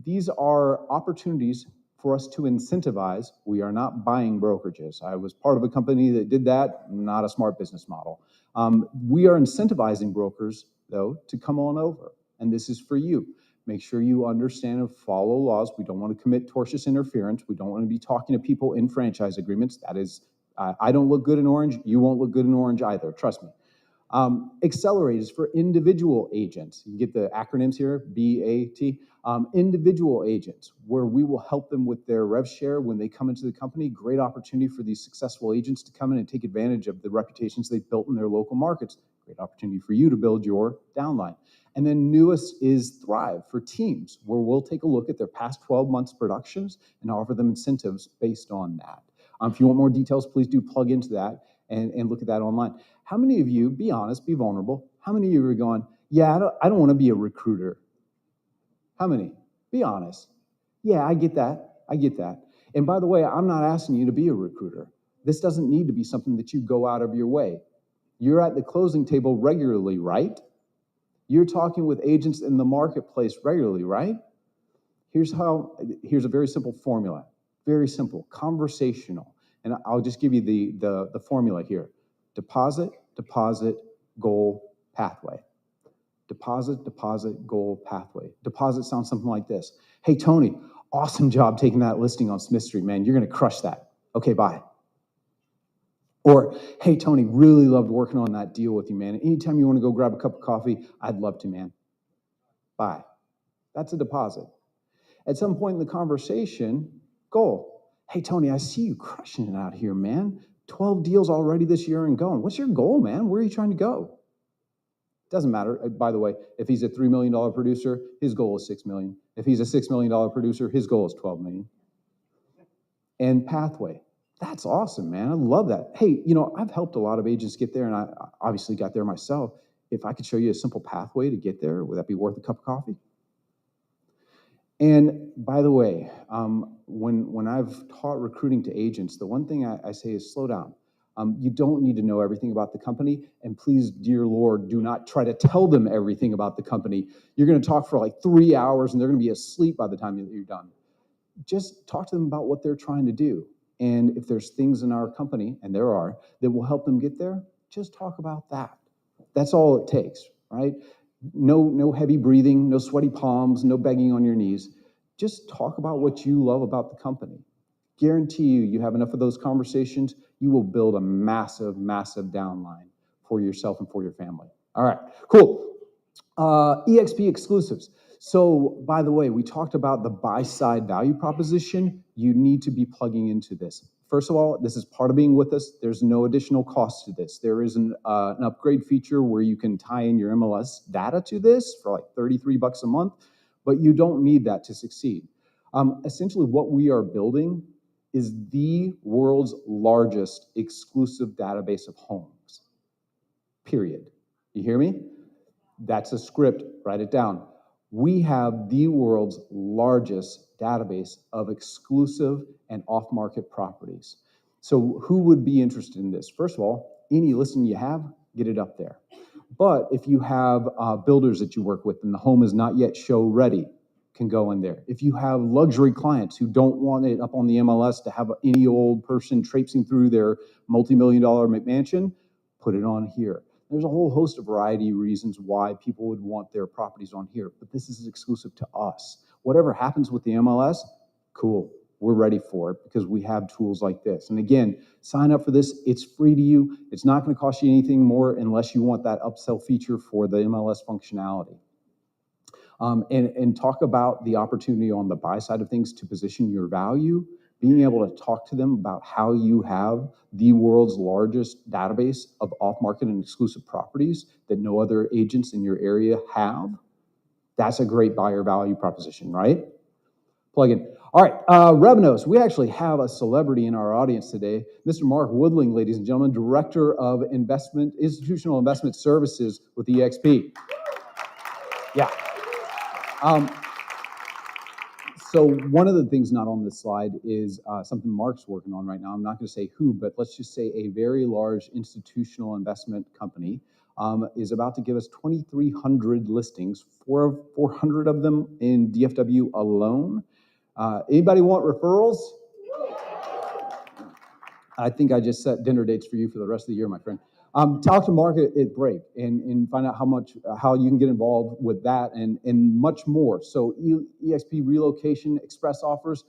These are opportunities for us to incentivize. We are not buying brokerages. I was part of a company that did that. Not a smart business model. We are incentivizing brokers, though, to come on over. And this is for you. Make sure you understand and follow laws. We don't want to commit tortious interference. We don't want to be talking to people in franchise agreements. That is, I don't look good in orange. You won't look good in orange either. Trust me. Accelerators for individual agents. You get the acronyms here, BAT. Individual agents, where we will help them with their rev share when they come into the company. Great opportunity for these successful agents to come in and take advantage of the reputations they've built in their local markets. Great opportunity for you to build your downline. And then newest is Thrive for teams, where we'll take a look at their past 12 months productions and offer them incentives based on that. If you want more details, please do plug into that and look at that online. How many of you, be honest, be vulnerable, how many of you are going, yeah, I don't want to be a recruiter? How many? Be honest. Yeah, I get that. And by the way, I'm not asking you to be a recruiter. This doesn't need to be something that you go out of your way. You're at the closing table regularly, right? You're talking with agents in the marketplace regularly, right? Here's a very simple formula, very simple, conversational. And I'll just give you the formula here. Deposit, deposit, goal, pathway. Deposit, deposit, goal, pathway. Deposit sounds something like this. Hey, Tony, awesome job taking that listing on Smith Street, man. You're going to crush that. Okay, bye. Or, hey, Tony, really loved working on that deal with you, man. Anytime you want to go grab a cup of coffee, I'd love to, man. Bye. That's a deposit. At some point in the conversation, goal. Hey, Tony, I see you crushing it out here, man. 12 deals already this year and going. What's your goal, man? Where are you trying to go? Doesn't matter. By the way, if he's a $3 million producer, his goal is $6 million. If he's a $6 million producer, his goal is $12 million. And pathway. That's awesome, man. I love that. Hey, I've helped a lot of agents get there, and I obviously got there myself. If I could show you a simple pathway to get there, would that be worth a cup of coffee? And by the way, when I've taught recruiting to agents, the one thing I say is slow down. You don't need to know everything about the company, and please, dear Lord, do not try to tell them everything about the company. You're going to talk for like 3 hours, and they're going to be asleep by the time you're done. Just talk to them about what they're trying to do. And if there's things in our company, and there are, that will help them get there, just talk about that. That's all it takes, right? No heavy breathing, no sweaty palms, no begging on your knees. Just talk about what you love about the company. Guarantee you have enough of those conversations, you will build a massive, massive downline for yourself and for your family. All right, cool. EXP exclusives. So, by the way, we talked about the buy-side value proposition. You need to be plugging into this. First of all, this is part of being with us. There's no additional cost to this. There is an upgrade feature where you can tie in your MLS data to this for like $33 a month, but you don't need that to succeed. Essentially, what we are building is the world's largest exclusive database of homes, period. You hear me? That's a script, write it down. We have the world's largest database of exclusive and off-market properties. So who would be interested in this? First of all, any listing you have, get it up there. But if you have builders that you work with and the home is not yet show ready, can go in there. If you have luxury clients who don't want it up on the MLS to have any old person traipsing through their multi-million-dollar McMansion, put it on here. There's a whole host of variety of reasons why people would want their properties on here, but this is exclusive to us. Whatever happens with the MLS, cool. We're ready for it because we have tools like this. And again, sign up for this. It's free to you. It's not going to cost you anything more unless you want that upsell feature for the MLS functionality. And talk about the opportunity on the buy side of things to position your value, being able to talk to them about how you have the world's largest database of off-market and exclusive properties that no other agents in your area have. That's a great buyer value proposition, right? Plug in. All right, Revenues. We actually have a celebrity in our audience today, Mr. Mark Woodling, ladies and gentlemen, Director of Institutional Investment Services with EXP. Yeah. So one of the things not on this slide is something Mark's working on right now. I'm not going to say who, but let's just say a very large institutional investment company is about to give us 2,300 listings, 400 of them in DFW alone. Anybody want referrals? I think I just set dinner dates for you for the rest of the year, my friend. Talk to Mark at break and find out how you can get involved with that and much more. So EXP relocation express offers.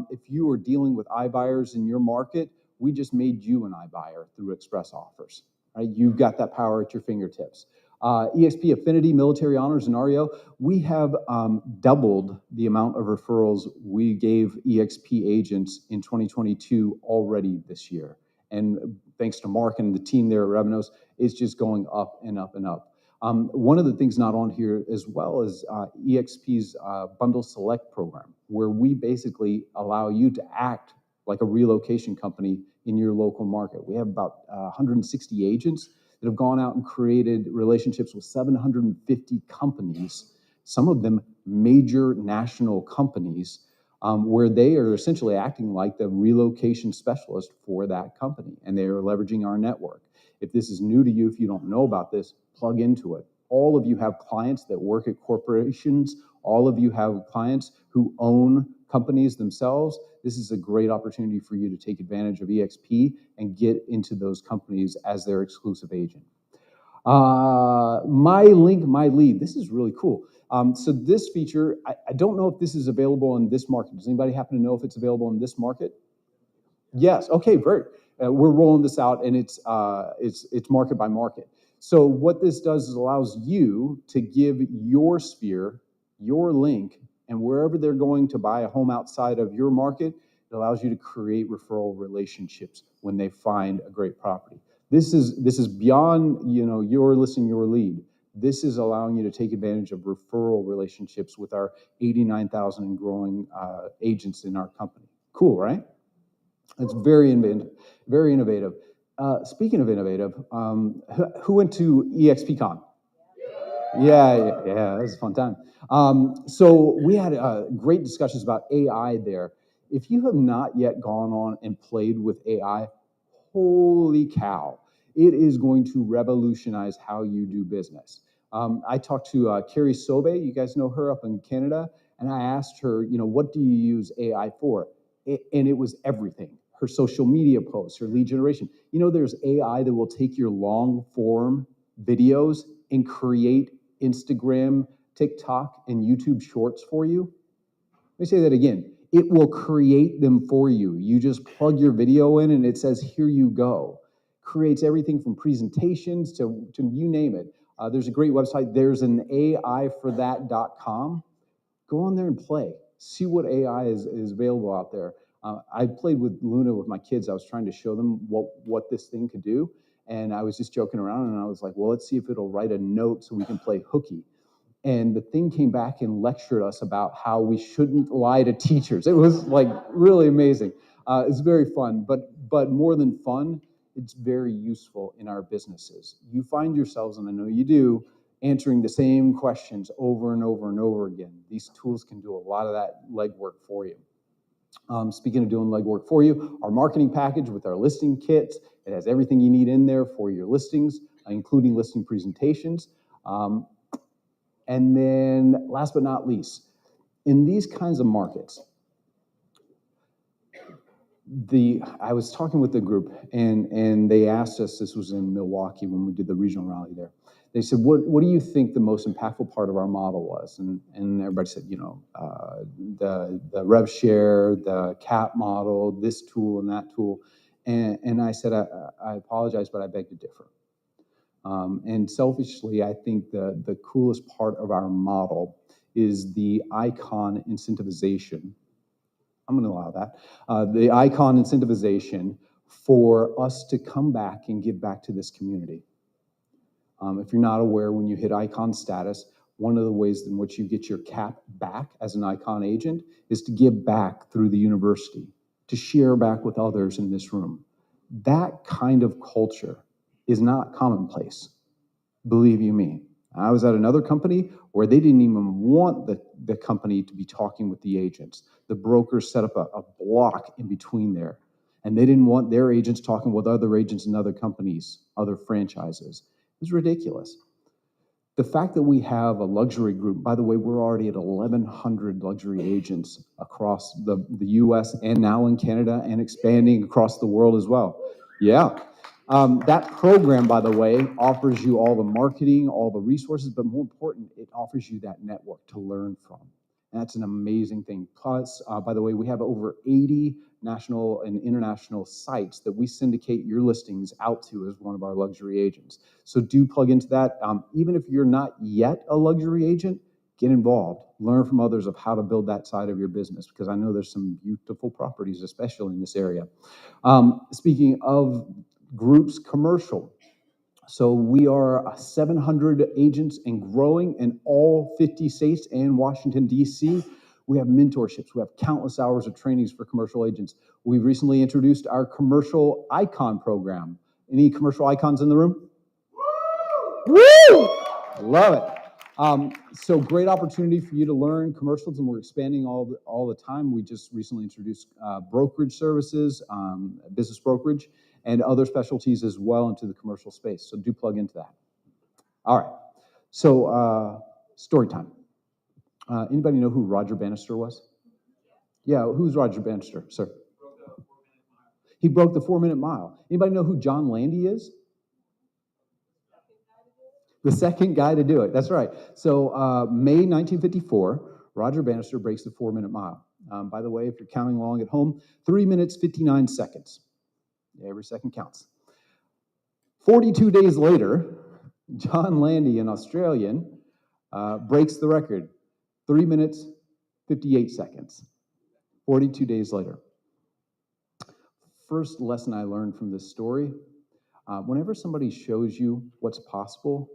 If you are dealing with iBuyers in your market, we just made you an iBuyer through express offers. Right? You've got that power at your fingertips. EXP Affinity, Military Honors, and REO, we have doubled the amount of referrals we gave EXP agents in 2022 already this year. And thanks to Mark and the team there at Revenues, it's just going up and up and up. One of the things not on here as well is EXP's Bundle Select program, where we basically allow you to act like a relocation company in your local market. We have about 160 agents that have gone out and created relationships with 750 companies, some of them major national companies, where they are essentially acting like the relocation specialist for that company, and they are leveraging our network. If this is new to you, if you don't know about this, plug into it. All of you have clients that work at corporations. All of you have clients who own companies themselves. This is a great opportunity for you to take advantage of EXP and get into those companies as their exclusive agent. My link, my lead. This is really cool. So this feature, I don't know if this is available in this market. Does anybody happen to know if it's available in this market? Yes. Okay. Great. We're rolling this out, and it's market by market. So what this does is allows you to give your sphere, your link, and wherever they're going to buy a home outside of your market, it allows you to create referral relationships when they find a great property. This is beyond, your listing, your lead. This is allowing you to take advantage of referral relationships with our 89,000 and growing agents in our company. Cool, right? It's very innovative. Very innovative. Speaking of innovative, who went to EXPCon? Yeah, that was a fun time. So we had great discussions about AI there. If you have not yet gone on and played with AI, holy cow, it is going to revolutionize how you do business. I talked to Carrie Sobe, you guys know her up in Canada, and I asked her, what do you use AI for? And it was everything. Her social media posts, her lead generation. There's AI that will take your long form videos and create Instagram, TikTok, and YouTube shorts for you. Let me say that again. It will create them for you. You just plug your video in and it says, here you go. Creates everything from presentations to you name it. There's a great website. There's an AIforthat.com. Go on there and play. See what AI is available out there. I played with Luna with my kids. I was trying to show them what this thing could do. And I was just joking around and I was like, well, let's see if it'll write a note so we can play hooky. And the thing came back and lectured us about how we shouldn't lie to teachers. It was like really amazing. It's very fun, but more than fun, it's very useful in our businesses. You find yourselves, and I know you do, answering the same questions over and over and over again. These tools can do a lot of that legwork for you. Speaking of doing legwork for you, our marketing package with our listing kits, it has everything you need in there for your listings, including listing presentations. And then last but not least, in these kinds of markets, I was talking with the group and they asked us, this was in Milwaukee when we did the regional rally there. They said, what do you think the most impactful part of our model was? And everybody said, the rev share, the cap model, this tool and that tool. And I said, I apologize, but I beg to differ. And selfishly, I think the coolest part of our model is the icon incentivization. I'm going to allow that. The icon incentivization for us to come back and give back to this community. If you're not aware, when you hit icon status, one of the ways in which you get your cap back as an icon agent is to give back through the university, to share back with others in this room. That kind of culture is not commonplace, believe you me. I was at another company where they didn't even want the company to be talking with the agents. The brokers set up a block in between there, and they didn't want their agents talking with other agents in other companies, other franchises. It was ridiculous. The fact that we have a luxury group, by the way, we're already at 1,100 luxury agents across the US and now in Canada and expanding across the world as well. Yeah. That program, by the way, offers you all the marketing, all the resources, but more important, it offers you that network to learn from. And that's an amazing thing. Plus, by the way, we have over 80 national and international sites that we syndicate your listings out to as one of our luxury agents. So do plug into that. Even if you're not yet a luxury agent, get involved. Learn from others of how to build that side of your business, because I know there's some beautiful properties, especially in this area. Speaking of groups commercial. So we are 700 agents and growing in all 50 states and Washington, D.C. We have mentorships. We have countless hours of trainings for commercial agents. We've recently introduced our commercial icon program. Any commercial icons in the room? Woo! Love it. So great opportunity for you to learn commercials, and we're expanding all the time. We just recently introduced brokerage services, business brokerage, and other specialties as well into the commercial space. So do plug into that. All right. So, story time. Anybody know who Roger Bannister was? Yeah, who's Roger Bannister, sir? He broke the 4-minute mile. Anybody know who John Landy is? The second guy to do it. That's right. So May 1954, Roger Bannister breaks the 4-minute mile. By the way, if you're counting along at home, 3 minutes, 59 seconds. Every second counts. 42 days later, John Landy, an Australian, breaks the record. 3 minutes, 58 seconds. 42 days later. First lesson I learned from this story, whenever somebody shows you what's possible,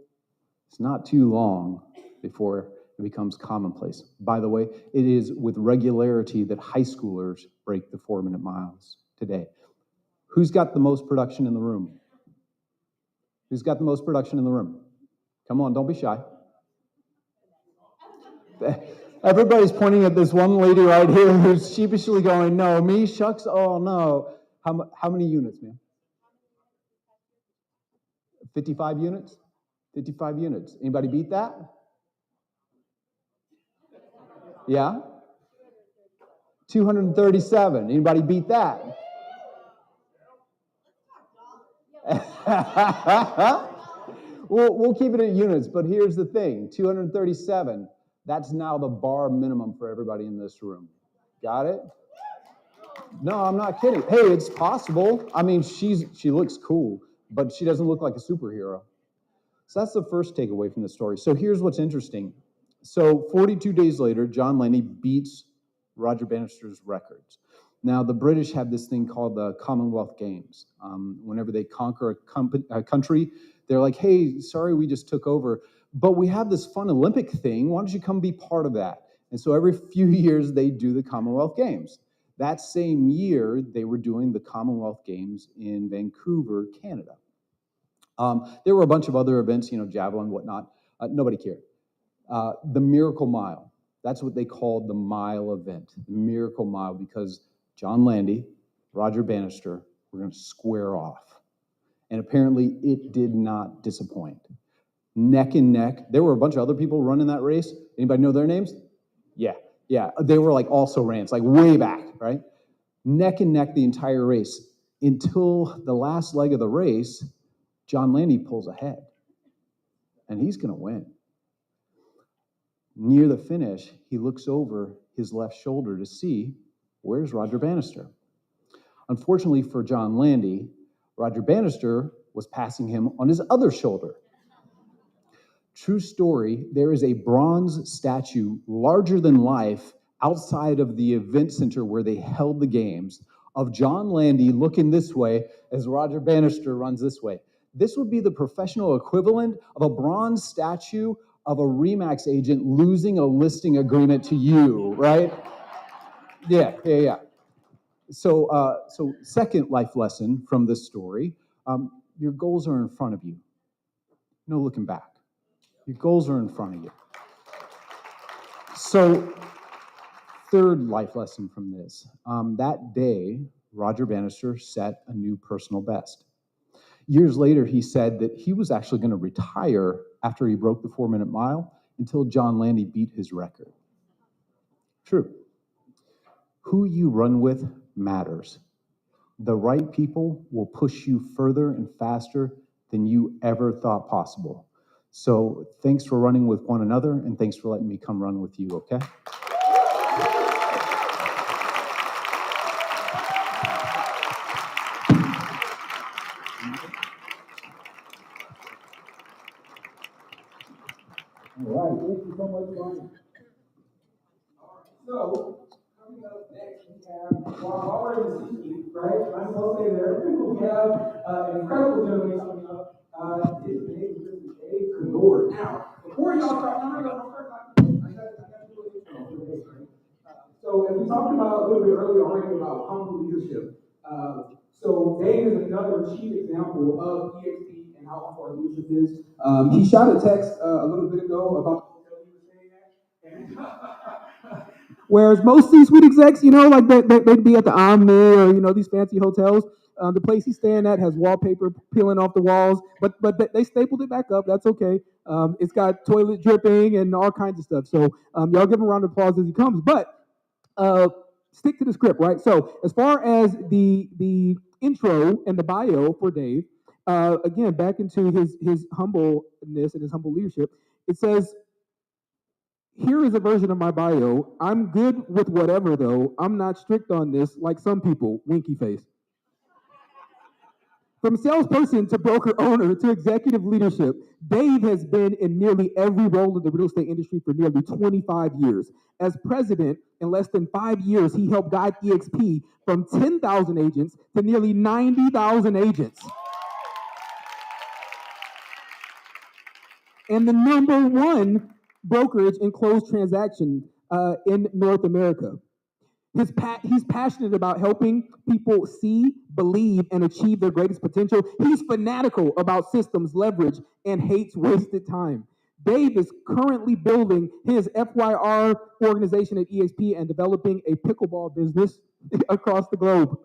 it's not too long before it becomes commonplace. By the way, it is with regularity that high schoolers break the 4-minute miles today. Who's got the most production in the room? Who's got the most production in the room? Come on, don't be shy. Everybody's pointing at this one lady right here who's sheepishly going, no, me, shucks, oh no. How many units, man? 55 units? 55 units. Anybody beat that? Yeah? 237. Anybody beat that? We'll keep it at units, but here's the thing. 237, that's now the bar minimum for everybody in this room. Got it? No, I'm not kidding. Hey, it's possible. I mean, she looks cool, but she doesn't look like a superhero. So that's the first takeaway from the story. So here's what's interesting. So 42 days later, John Landy beats Roger Bannister's records. Now, the British have this thing called the Commonwealth Games. Whenever they conquer a country, they're like, hey, sorry, we just took over, but we have this fun Olympic thing. Why don't you come be part of that? And so every few years, they do the Commonwealth Games. That same year, they were doing the Commonwealth Games in Vancouver, Canada. There were a bunch of other events, javelin, whatnot. Nobody cared. The Miracle Mile, that's what they called the mile event, the Miracle Mile, because John Landy, Roger Bannister were going to square off. And apparently it did not disappoint. Neck and neck. There were a bunch of other people running that race. Anybody know their names? Yeah. They were like also ran, like way back, right? Neck and neck the entire race until the last leg of the race, John Landy pulls ahead. And he's going to win. Near the finish, he looks over his left shoulder to see, where's Roger Bannister? Unfortunately for John Landy, Roger Bannister was passing him on his other shoulder. True story, there is a bronze statue larger than life outside of the event center where they held the games of John Landy looking this way as Roger Bannister runs this way. This would be the professional equivalent of a bronze statue of a RE/MAX agent losing a listing agreement to you, right? Yeah. So second life lesson from this story, your goals are in front of you. No looking back. Your goals are in front of you. So third life lesson from this, that day, Roger Bannister set a new personal best. Years later, he said that he was actually going to retire after he broke the 4-minute mile until John Landy beat his record. True. Who you run with matters. The right people will push you further and faster than you ever thought possible. So thanks for running with one another, and thanks for letting me come run with you, okay? All right, thank you so much, Brian. So, coming up next, we have, well, I'm already in the C-suite, right? I'm supposed to say there. We have an incredible gentleman coming up. His name is Dave Conord. Now, before y'all start, no, I got to do it for Dave, right? So, as we talked about a little bit earlier already about humble leadership, so Dave is another chief example of EXP and how important leadership is. He shot a text a little bit ago about the hotel he was staying at. Whereas most C-suite execs, like they'd be at the Omni or, these fancy hotels. The place he's staying at has wallpaper peeling off the walls, but they stapled it back up. That's okay. It's got toilet dripping and all kinds of stuff. So y'all give him a round of applause as he comes. But stick to the script, right? So as far as the intro and the bio for Dave, again, back into his humbleness and his humble leadership, it says, here is a version of my bio. I'm good with whatever, though. I'm not strict on this like some people, winky face. From salesperson to broker owner to executive leadership, Dave has been in nearly every role in the real estate industry for nearly 25 years. As president, in less than 5 years, he helped guide EXP from 10,000 agents to nearly 90,000 agents. And the number one brokerage in closed transactions in North America. He's passionate about helping people see, believe, and achieve their greatest potential. He's fanatical about systems, leverage, and hates wasted time. Dave is currently building his FYR organization at EXP and developing a pickleball business across the globe.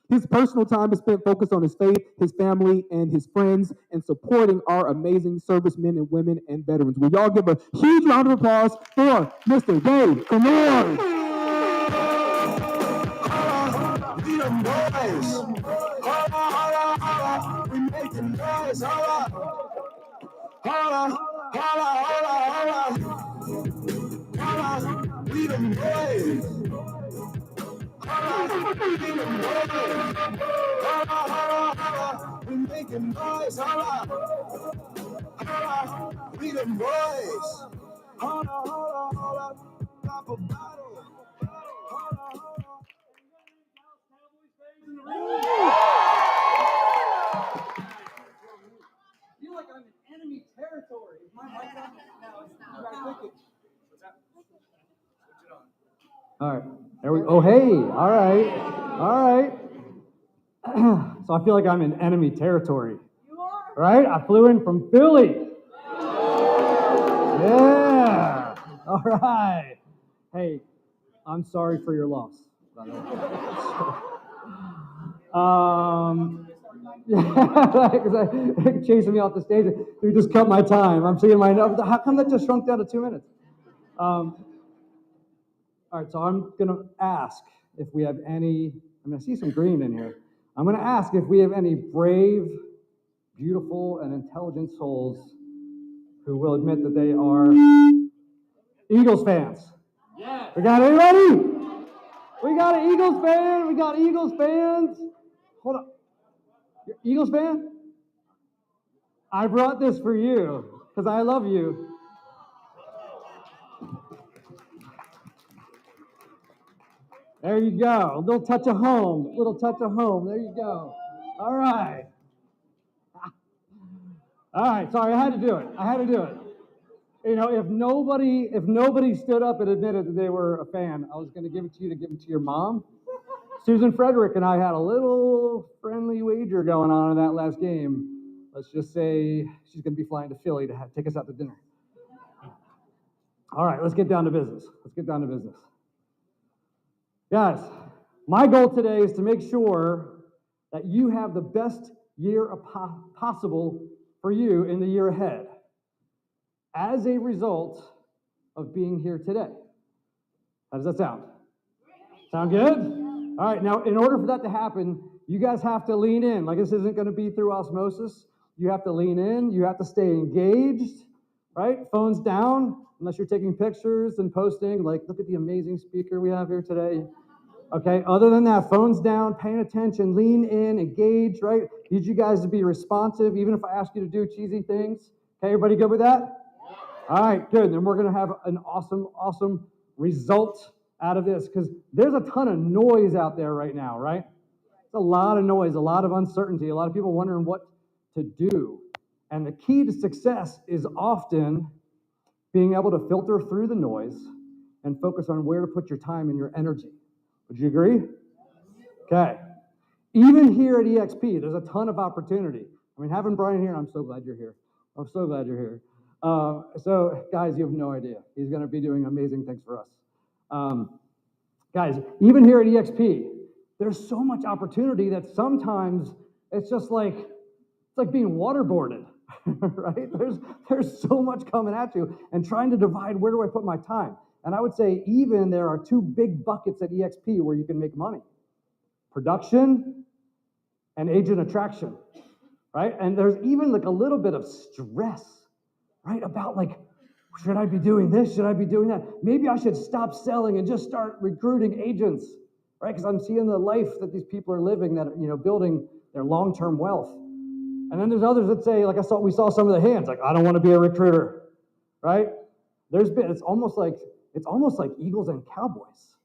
His personal time is spent focused on his faith, his family, and his friends, and supporting our amazing servicemen and women and veterans. Will y'all give a huge round of applause for Mr. Dave Conord? We them boys. We making noise. We them boys. We making noise. We them boys. Pop a bottle. I feel like I'm in enemy territory. Is my mic on? No, it's not. You guys click it. What's that? Switch it on. All right. There we go. Oh, hey. All right. All right. So I feel like I'm in enemy territory. You are. Right? I flew in from Philly. Yeah. All right. Hey, I'm sorry for your loss, by the way. Yeah, chasing me off the stage. You just cut my time. I'm seeing my notes. How come that just shrunk down to 2 minutes? All right, so I'm going to ask if we have any, I see some green in here. I'm going to ask if we have any brave, beautiful, and intelligent souls who will admit that they are Eagles fans. Yeah. We got anybody? We got an Eagles fan. We got Eagles fans. Hold on. You're Eagles fan? I brought this for you because I love you. There you go. A little touch of home. A little touch of home. There you go. All right. All right. Sorry, I had to do it. You know, if nobody stood up and admitted that they were a fan, I was going to give it to you to give it to your mom. Susan Frederick and I had a little friendly wager going on in that last game. Let's just say she's going to be flying to Philly to take us out to dinner. All right, let's get down to business. Guys, my goal today is to make sure that you have the best year possible for you in the year ahead as a result of being here today. How does that sound? Sound good? All right, now in order for that to happen, you guys have to lean in. Like, this isn't going to be through osmosis. You have to lean in. You have to stay engaged, right? Phones down, unless you're taking pictures and posting. Like, look at the amazing speaker we have here today. Okay, other than that, phones down, paying attention, lean in, engage, right? Need you guys to be responsive, even if I ask you to do cheesy things. Okay, everybody good with that? All right, good. Then we're going to have an awesome result out of this, because there's a ton of noise out there right now, right? It's a lot of noise, a lot of uncertainty, a lot of people wondering what to do. And the key to success is often being able to filter through the noise and focus on where to put your time and your energy. Would you agree? Okay. Even here at EXP, there's a ton of opportunity. I mean, having Brian here, I'm so glad you're here. So, guys, you have no idea. He's going to be doing amazing things for us. Guys, even here at EXP, there's so much opportunity that sometimes it's just like, it's like being waterboarded, right? There's so much coming at you and trying to divide, where do I put my time? And I would say even there are two big buckets at EXP where you can make money: production and agent attraction, right? And there's even like a little bit of stress, right? About like, should I be doing this? Should I be doing that? Maybe I should stop selling and just start recruiting agents, right? Because I'm seeing the life that these people are living, that, you know, building their long-term wealth. And then there's others that say, like we saw some of the hands, like, I don't want to be a recruiter, right? It's almost like Eagles and Cowboys,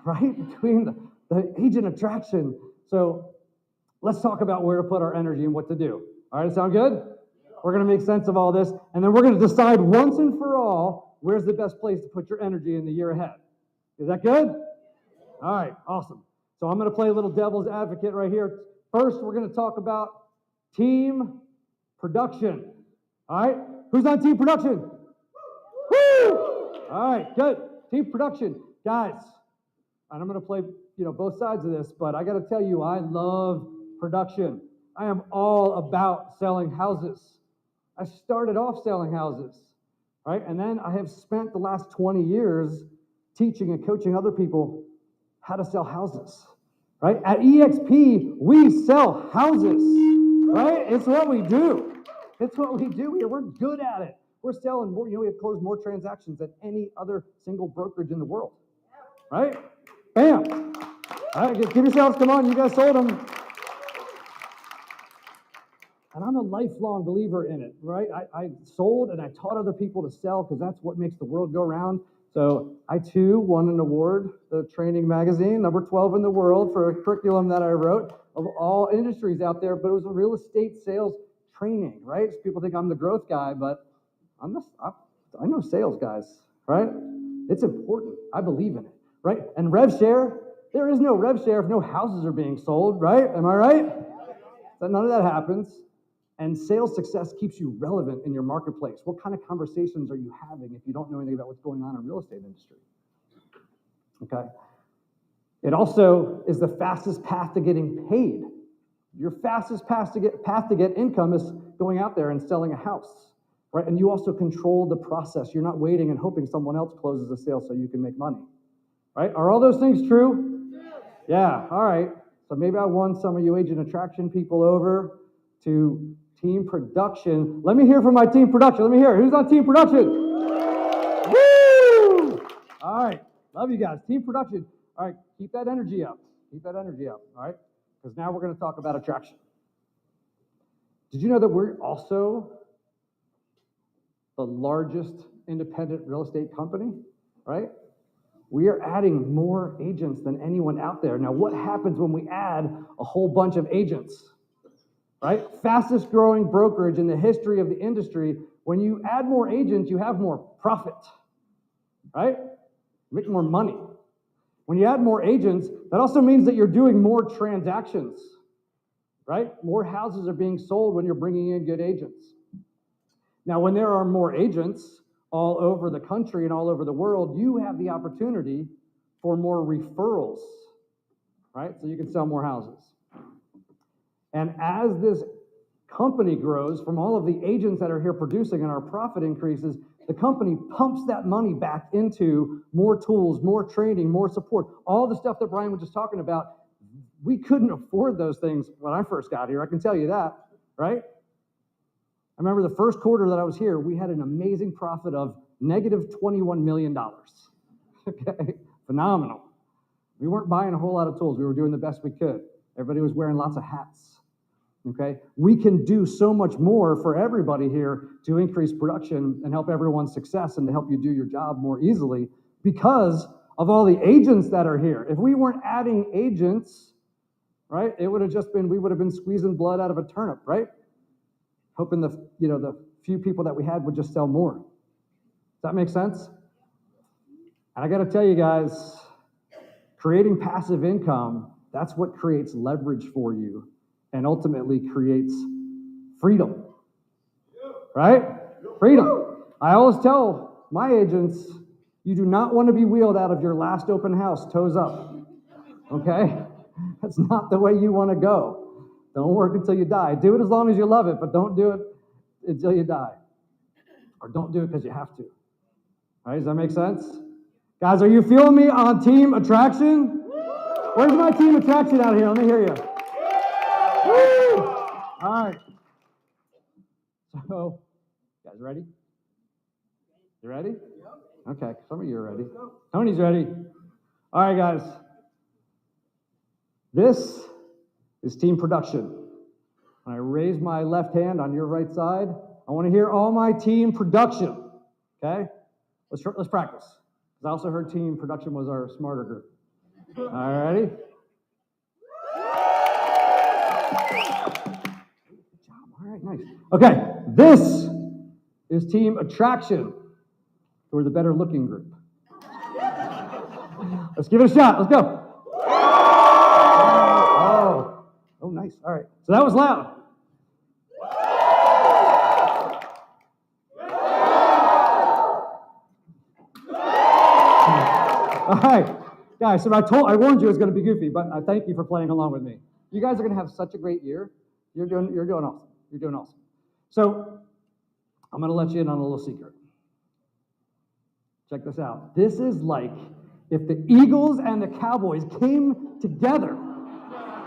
right? Between the agent attraction. So let's talk about where to put our energy and what to do. All right, sound good? We're going to make sense of all this, and then we're going to decide once and for all, where's the best place to put your energy in the year ahead. Is that good? All right, awesome. So I'm going to play a little devil's advocate right here. First, we're going to talk about team production. All right, who's on team production? Woo! All right, good. Team production. Guys, and I'm going to play, both sides of this, but I got to tell you, I love production. I am all about selling houses. I started off selling houses, right? And then I have spent the last 20 years teaching and coaching other people how to sell houses, right? At EXP, we sell houses, right? It's what we do. It's what we do here. We're good at it. We're selling more, we have closed more transactions than any other single brokerage in the world, right? Bam. All right, give yourselves, come on, you guys sold them. And I'm a lifelong believer in it, right? I sold and I taught other people to sell because that's what makes the world go round. So I too won an award, the Training Magazine, number 12 in the world, for a curriculum that I wrote of all industries out there, but it was a real estate sales training, right? So people think I'm the growth guy, but I know sales guys, right? It's important. I believe in it, right? And rev share, there is no rev share if no houses are being sold, right? Am I right? So none of that happens. And sales success keeps you relevant in your marketplace. What kind of conversations are you having if you don't know anything about what's going on in the real estate industry? Okay. It also is the fastest path to getting paid. Your fastest path to get income is going out there and selling a house, right? And you also control the process. You're not waiting and hoping someone else closes the sale so you can make money, right? Are all those things true? Yeah, all right. So maybe I won some of you agent attraction people over to team production. Let me hear from my team production. Let me hear. Who's on team production? Woo! All right. Love you guys. Team production. All right. Keep that energy up. Keep that energy up. All right. Because now we're going to talk about attraction. Did you know that we're also the largest independent real estate company? Right? We are adding more agents than anyone out there. Now, what happens when we add a whole bunch of agents? Right? Fastest growing brokerage in the history of the industry. When you add more agents, you have more profit, right? You make more money. When you add more agents, that also means that you're doing more transactions, right? More houses are being sold when you're bringing in good agents. Now, when there are more agents all over the country and all over the world, you have the opportunity for more referrals, right? So you can sell more houses. And as this company grows from all of the agents that are here producing and our profit increases, the company pumps that money back into more tools, more training, more support, all the stuff that Brian was just talking about. We couldn't afford those things when I first got here, I can tell you that, right? I remember the first quarter that I was here, we had an amazing profit of negative $21 million. Okay, phenomenal. We weren't buying a whole lot of tools. We were doing the best we could. Everybody was wearing lots of hats. Okay, we can do so much more for everybody here to increase production and help everyone's success and to help you do your job more easily because of all the agents that are here. If we weren't adding agents, right, it would have just been, we would have been squeezing blood out of a turnip, right? Hoping the few people that we had would just sell more. Does that make sense? And I got to tell you guys, creating passive income, that's what creates leverage for you and ultimately creates freedom, right? Freedom. I always tell my agents, you do not want to be wheeled out of your last open house, toes up, okay? That's not the way you want to go. Don't work until you die. Do it as long as you love it, but don't do it until you die. Or don't do it because you have to. All right, does that make sense? Guys, are you feeling me on team attraction? Where's my team attraction out here? Let me hear you. Woo! All right. So, you guys ready? You ready? Okay, some of you are ready. Tony's ready. All right, guys. This is team production. When I raise my left hand on your right side, I want to hear all my team production. Okay? Let's practice. Because I also heard team production was our smarter group. All right, ready? Good job. All right, nice. Okay, this is team attraction. We're the better looking group. Let's give it a shot. Let's go. Oh, nice. All right. So that was loud. All right, guys. So I warned you it was going to be goofy, but I thank you for playing along with me. You guys are going to have such a great year. You're doing awesome. You're doing awesome. So I'm going to let you in on a little secret. Check this out. This is like if the Eagles and the Cowboys came together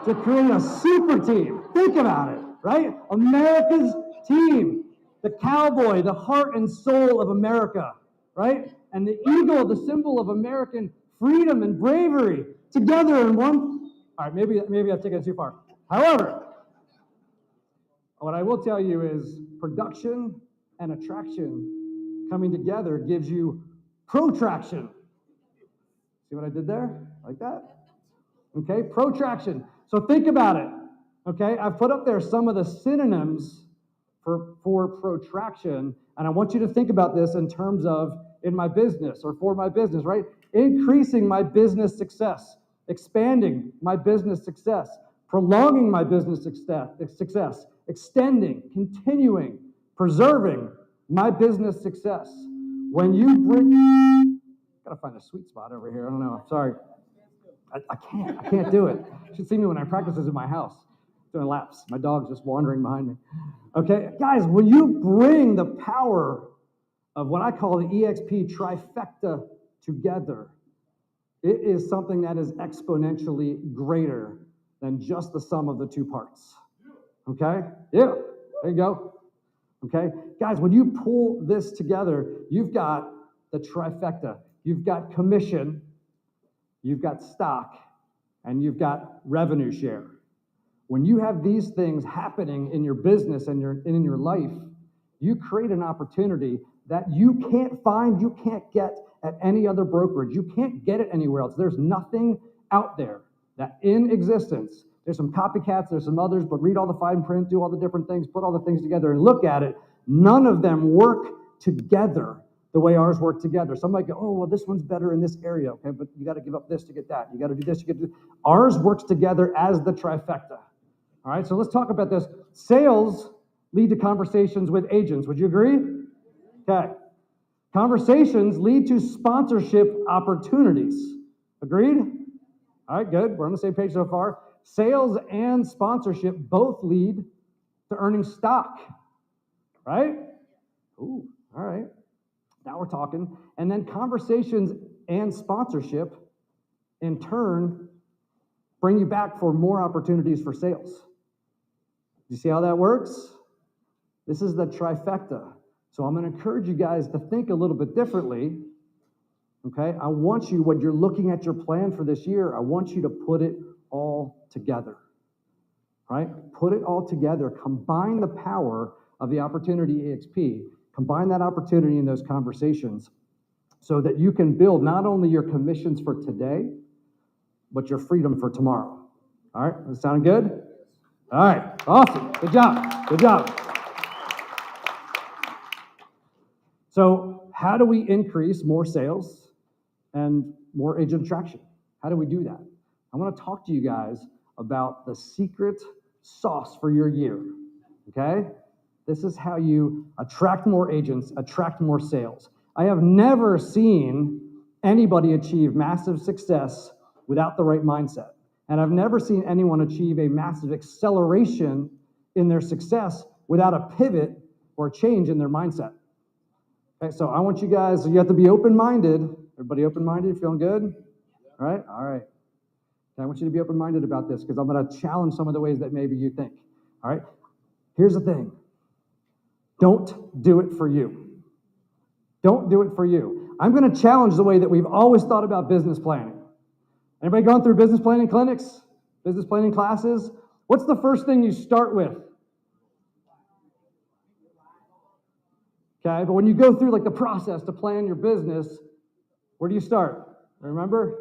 to create a super team. Think about it, right? America's team. The cowboy, the heart and soul of America, right? And the eagle, the symbol of American freedom and bravery, together in one. All right, maybe I've taken it too far. However, what I will tell you is production and attraction coming together gives you protraction. See what I did there? Like that? Okay, protraction. So think about it. Okay, I've put up there some of the synonyms for protraction, and I want you to think about this in terms of in my business or for my business, right? Increasing my business success, expanding my business success, prolonging my business success, extending, continuing, preserving my business success. When you bring, gotta find a sweet spot over here. I don't know. Sorry. I can't do it. You should see me when I practice this in my house, doing laps. My dog's just wandering behind me. Okay, guys, when you bring the power of what I call the EXP trifecta together, it is something that is exponentially greater than just the sum of the two parts. Okay? Yeah, there you go. Okay? Guys, when you pull this together, you've got the trifecta. You've got commission, you've got stock, and you've got revenue share. When you have these things happening in your business and in your life, you create an opportunity that you can't find, you can't get at any other brokerage. You can't get it anywhere else. There's nothing out there that in existence. There's some copycats, there's some others, but read all the fine print, do all the different things, put all the things together and look at it. None of them work together the way ours work together. Some might go, oh, well, this one's better in this area, okay, but you got to give up this to get that. You got to do this, you get to do. Ours works together as the trifecta. All right, so let's talk about this. Sales lead to conversations with agents. Would you agree? Okay. Conversations lead to sponsorship opportunities. Agreed? All right, good. We're on the same page so far. Sales and sponsorship both lead to earning stock, right? Ooh, all right. Now we're talking. And then conversations and sponsorship, in turn, bring you back for more opportunities for sales. You see how that works? This is the trifecta. So I'm going to encourage you guys to think a little bit differently. Okay? I want you, when you're looking at your plan for this year, I want you to put it all together. Right? Put it all together. Combine the power of the Opportunity EXP. Combine that opportunity in those conversations so that you can build not only your commissions for today, but your freedom for tomorrow. All right? That sound good? All right. Awesome. Good job. Good job. So how do we increase more sales and more agent attraction? How do we do that? I want to talk to you guys about the secret sauce for your year, okay? This is how you attract more agents, attract more sales. I have never seen anybody achieve massive success without the right mindset. And I've never seen anyone achieve a massive acceleration in their success without a pivot or a change in their mindset. Okay, so I want you guys, you have to be open-minded. Everybody open-minded? Feeling good? All right? All right. Okay, I want you to be open-minded about this because I'm going to challenge some of the ways that maybe you think. All right? Here's the thing. Don't do it for you. Don't do it for you. I'm going to challenge the way that we've always thought about business planning. Anybody going through business planning clinics? Business planning classes? What's the first thing you start with? Okay, but when you go through like the process to plan your business, where do you start? Remember?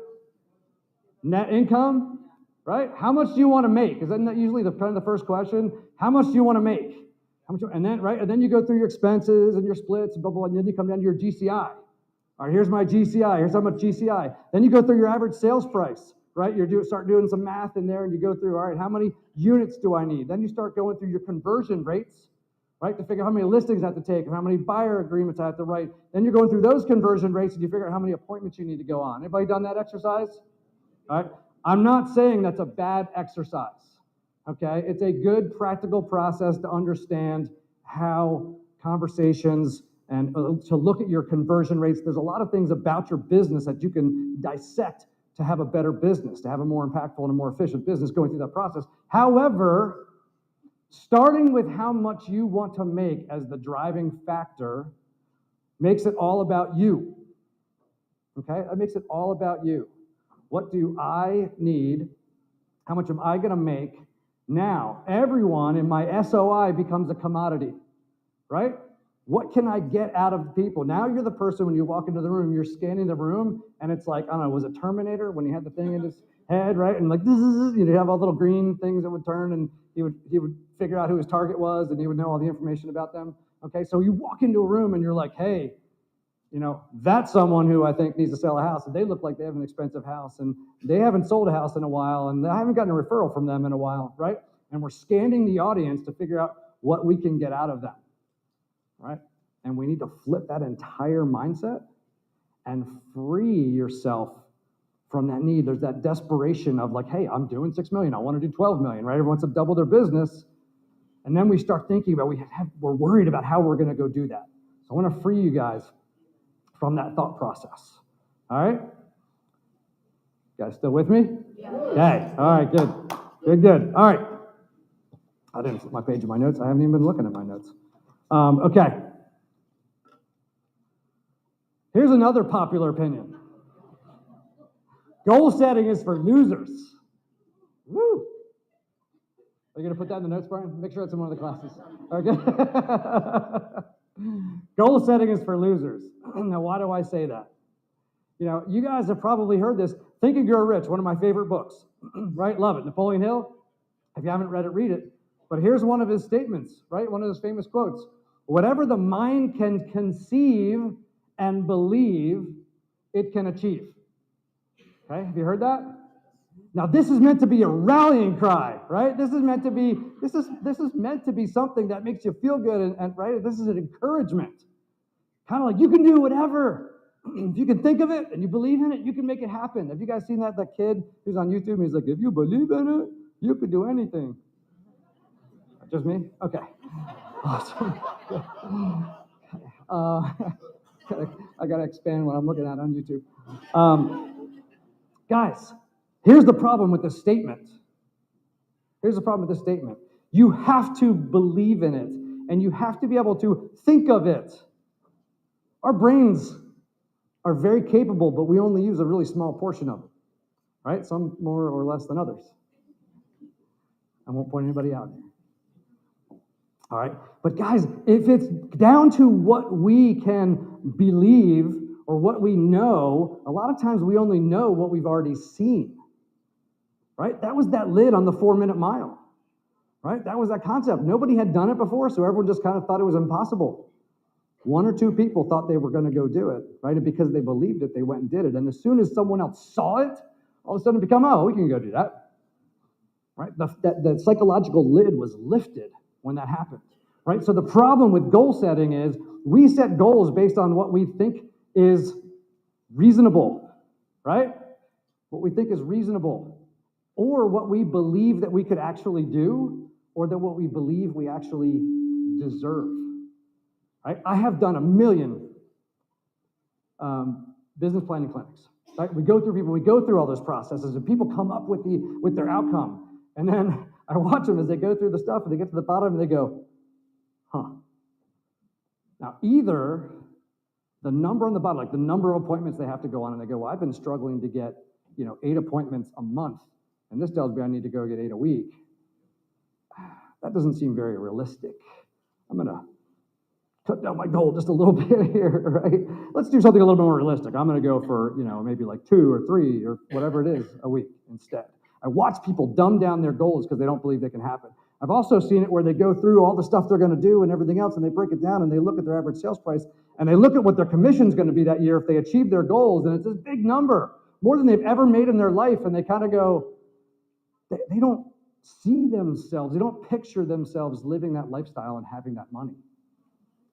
Net income, right? How much do you want to make? Isn't that usually kind of the first question? How much do you want to make? How much? And then, right? And then you go through your expenses and your splits, and blah, blah, blah, and then you come down to your GCI. All right, here's my GCI. Here's how much GCI. Then you go through your average sales price, right? Start doing some math in there, and you go through, all right, how many units do I need? Then you start going through your conversion rates, right, to figure out how many listings I have to take and how many buyer agreements I have to write. Then you're going through those conversion rates, and you figure out how many appointments you need to go on. Anybody done that exercise? All right. I'm not saying that's a bad exercise, okay? It's a good practical process to understand how conversations and to look at your conversion rates. There's a lot of things about your business that you can dissect to have a better business, to have a more impactful and a more efficient business going through that process. However, starting with how much you want to make as the driving factor makes it all about you, okay? That makes it all about you. What do I need? How much am I going to make? Now, everyone in my SOI becomes a commodity, right? What can I get out of people? Now you're the person, when you walk into the room, you're scanning the room, and it's like, I don't know, was it Terminator when he had the thing in his head, right? And like, you'd have all little green things that would turn, and he would figure out who his target was, and he would know all the information about them. Okay, so you walk into a room, and you're like, hey, you know, that's someone who I think needs to sell a house, and they look like they have an expensive house, and they haven't sold a house in a while, and I haven't gotten a referral from them in a while, right? And we're scanning the audience to figure out what we can get out of them, right? And we need to flip that entire mindset and free yourself from that need. There's that desperation of like, hey, I'm doing 6 million, I want to do 12 million, right? Everyone wants to double their business. And then we start thinking about, we're worried about how we're going to go do that. So I want to free you guys from that thought process. All right? You guys still with me? Yeah. Okay. All right, good. Good. All right. I didn't flip my page of my notes. I haven't even been looking at my notes. Okay. Here's another popular opinion. Goal setting is for losers. Woo! Are you going to put that in the notes, Brian? Make sure it's in one of the classes. Okay. Goal setting is for losers. Now, why do I say that? You know, you guys have probably heard this. Think and Grow Rich, one of my favorite books, right? Love it. Napoleon Hill. If you haven't read it, read it. But here's one of his statements, right? One of his famous quotes. Whatever the mind can conceive and believe, it can achieve. Okay, have you heard that? Now, this is meant to be a rallying cry, right? This is meant to be something that makes you feel good, and right? This is an encouragement. Kind of like, you can do whatever. If you can think of it and you believe in it, you can make it happen. Have you guys seen that kid who's on YouTube? And he's like, if you believe in it, you could do anything. Just me? Okay. Awesome. I got to expand what I'm looking at on YouTube. Guys, here's the problem with this statement. You have to believe in it, and you have to be able to think of it. Our brains are very capable, but we only use a really small portion of it, right? Some more or less than others. I won't point anybody out here. All right? But guys, if it's down to what we can believe or what we know, a lot of times we only know what we've already seen, right? That was that lid on the 4-minute mile, right? That was that concept. Nobody had done it before, so everyone just kind of thought it was impossible. 1 or 2 people thought they were going to go do it, right? And because they believed it, they went and did it. And as soon as someone else saw it, all of a sudden it became, oh, we can go do that, right? The psychological lid was lifted when that happened, right? So the problem with goal setting is we set goals based on what we think is reasonable, right? What we think is reasonable. or what we believe that we could actually do, or that what we believe we actually deserve. Right? I have done 1 million business planning clinics. Right? We go through people, we go through all those processes, and people come up with their outcome. And then I watch them as they go through the stuff, and they get to the bottom, and they go, huh. Now, either the number on the bottom, like the number of appointments they have to go on, and they go, well, I've been struggling to get 8 appointments a month, and this tells me I need to go get 8 a week. That doesn't seem very realistic. I'm going to cut down my goal just a little bit here, right? Let's do something a little bit more realistic. I'm going to go for, maybe like 2 or 3 or whatever it is a week instead. I watch people dumb down their goals because they don't believe they can happen. I've also seen it where they go through all the stuff they're going to do and everything else, and they break it down, and they look at their average sales price, and they look at what their commission's going to be that year if they achieve their goals, and it's this big number, more than they've ever made in their life, and they kind of go, they don't see themselves, they don't picture themselves living that lifestyle and having that money.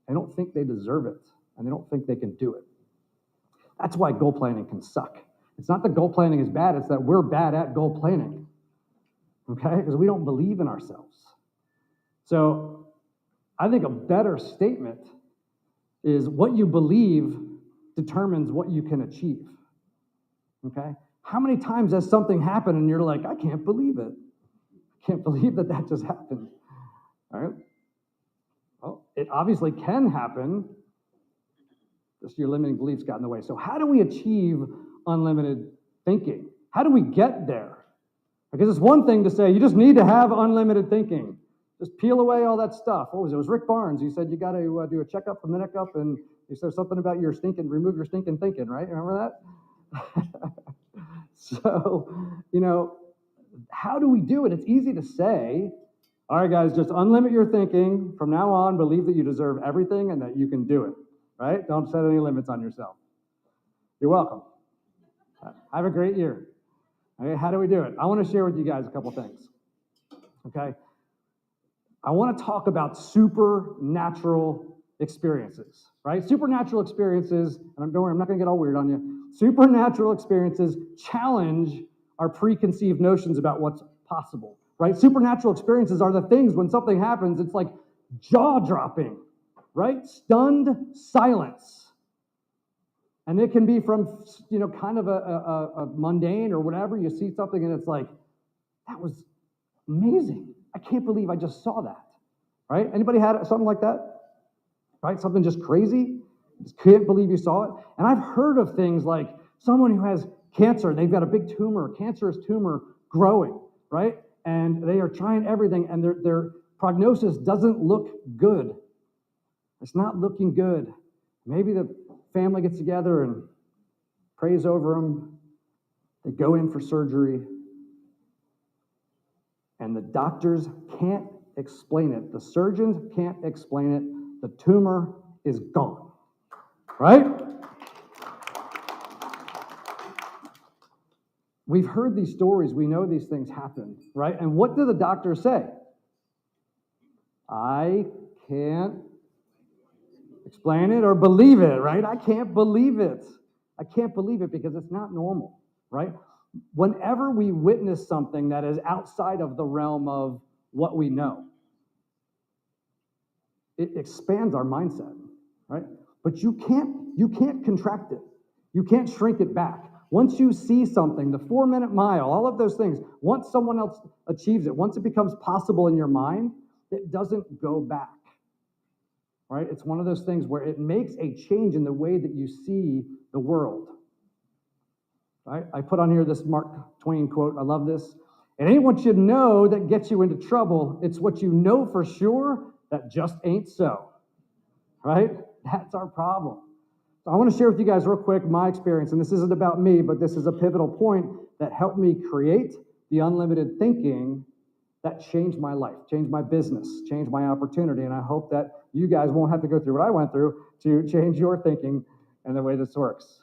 They don't think they deserve it, and they don't think they can do it. That's why goal planning can suck. It's not that goal planning is bad, it's that we're bad at goal planning, okay? Because we don't believe in ourselves. So I think a better statement is what you believe determines what you can achieve, okay? How many times has something happened and you're like, I can't believe it. I can't believe that just happened, all right? Well, it obviously can happen, just your limiting beliefs got in the way. So how do we achieve unlimited thinking? How do we get there? Because it's one thing to say, you just need to have unlimited thinking. Just peel away all that stuff. What was it? It was Rick Barnes. He said you got to do a checkup from the neck up, and he said something about remove your stinking thinking, right? Remember that? So, how do we do it? It's easy to say, all right, guys, just unlimit your thinking. From now on, believe that you deserve everything and that you can do it, right? Don't set any limits on yourself. You're welcome. Have a great year. Okay, how do we do it? I want to share with you guys a couple things, okay? I want to talk about supernatural experiences, right? Supernatural experiences, and don't worry, I'm not going to get all weird on you. Supernatural experiences challenge our preconceived notions about what's possible, right? Supernatural experiences are the things when something happens, it's like jaw-dropping, right? Stunned silence. And it can be from, kind of a mundane or whatever. You see something and it's like, that was amazing. I can't believe I just saw that, right? Anybody had something like that, right? Something just crazy? Just can't believe you saw it. And I've heard of things like someone who has cancer, they've got a big tumor, cancerous tumor growing, right? And they are trying everything and their prognosis doesn't look good. It's not looking good. Maybe the family gets together and prays over them. They go in for surgery. And the doctors can't explain it. The surgeons can't explain it. The tumor is gone, right? We've heard these stories. We know these things happen, right? And what do the doctors say? I can't explain it or believe it, right? I can't believe it. I can't believe it because it's not normal, right? Whenever we witness something that is outside of the realm of what we know, it expands our mindset, right? But you can't contract it. You can't shrink it back. Once you see something, the 4-minute mile, all of those things, once someone else achieves it, once it becomes possible in your mind, it doesn't go back, right? It's one of those things where it makes a change in the way that you see the world. Right? I put on here this Mark Twain quote. I love this. It ain't what you know that gets you into trouble. It's what you know for sure that just ain't so. Right? That's our problem. So I want to share with you guys real quick my experience, and this isn't about me, but this is a pivotal point that helped me create the unlimited thinking that changed my life, changed my business, changed my opportunity, and I hope that you guys won't have to go through what I went through to change your thinking and the way this works.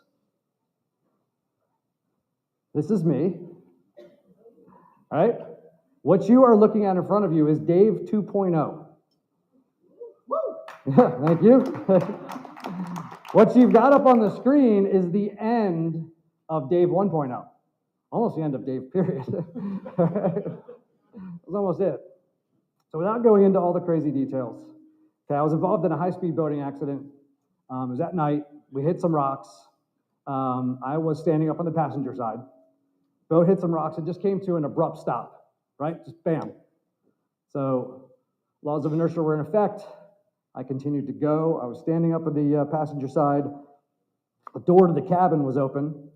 This is me, all right? What you are looking at in front of you is Dave 2.0. Thank you. What you've got up on the screen is the end of Dave 1.0. almost the end of Dave, period. It was almost it. So without going into all the crazy details, okay, I was involved in a high-speed boating accident. It was at night. We hit some rocks. I was standing up on the passenger side. Boat hit some rocks. It just came to an abrupt stop, right? Just bam. So laws of inertia were in effect. I continued to go. I was standing up on the passenger side. The door to the cabin was open,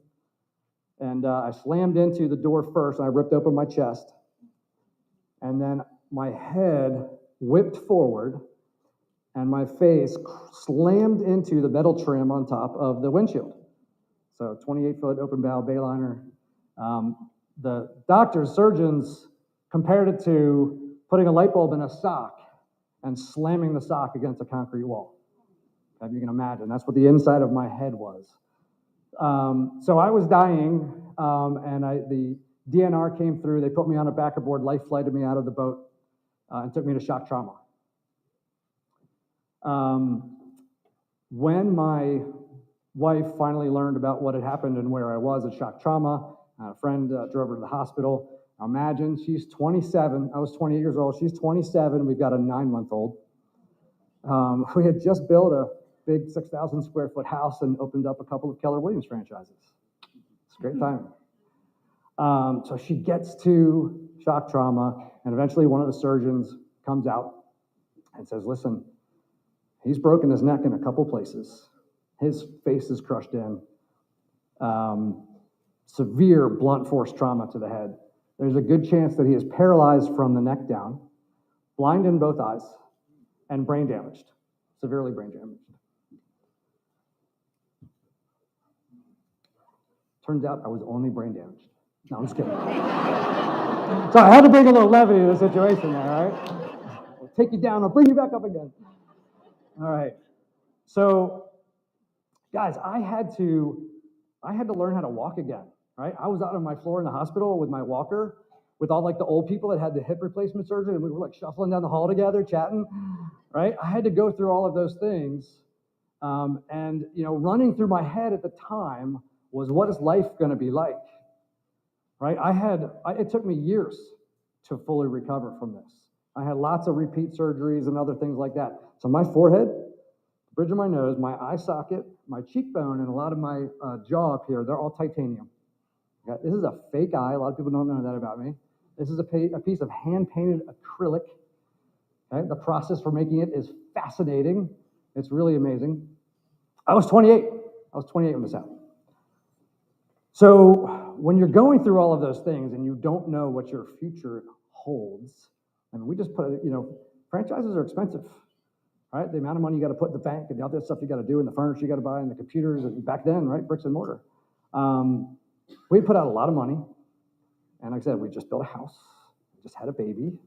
and I slammed into the door first, and I ripped open my chest. And then my head whipped forward, and my face slammed into the metal trim on top of the windshield. So 28-foot open bow Bayliner. The doctors, surgeons, compared it to putting a light bulb in a sock and slamming the sock against a concrete wall. If you can imagine, that's what the inside of my head was. So I was dying, and the DNR came through. They put me on a backer board, life flighted me out of the boat, and took me to shock trauma. When my wife finally learned about what had happened and where I was at shock trauma, a friend drove her to the hospital. Imagine, she's 27. I was 28 years old. She's 27. We've got a 9-month-old. We had just built a big 6,000 square foot house and opened up a couple of Keller Williams franchises. It's a great time. So she gets to shock trauma, and eventually one of the surgeons comes out and says, listen, he's broken his neck in a couple places. His face is crushed in. Severe blunt force trauma to the head. There's a good chance that he is paralyzed from the neck down, blind in both eyes, and brain damaged, severely brain damaged. Turns out I was only brain damaged. No, I'm just kidding. So I had to bring a little levity to the situation there, all right? I'll take you down, I'll bring you back up again. All right. So, guys, I had to learn how to walk again, right? I was out on my floor in the hospital with my walker, with all like the old people that had the hip replacement surgery, and we were like shuffling down the hall together, chatting, right? I had to go through all of those things. And, running through my head at the time was, what is life going to be like, right? It took me years to fully recover from this. I had lots of repeat surgeries and other things like that. So my forehead, the bridge of my nose, my eye socket, my cheekbone, and a lot of my jaw up here, they're all titanium. Okay? This is a fake eye. A lot of people don't know that about me. This is a piece of hand-painted acrylic. Okay? The process for making it is fascinating. It's really amazing. I was 28. I was 28 when this happened. So when you're going through all of those things and you don't know what your future holds, we just put it, franchises are expensive, right? The amount of money you got to put in the bank and the other stuff you got to do and the furniture you got to buy and the computers, and back then, right, bricks and mortar. We put out a lot of money, and like I said, we just built a house, just had a baby.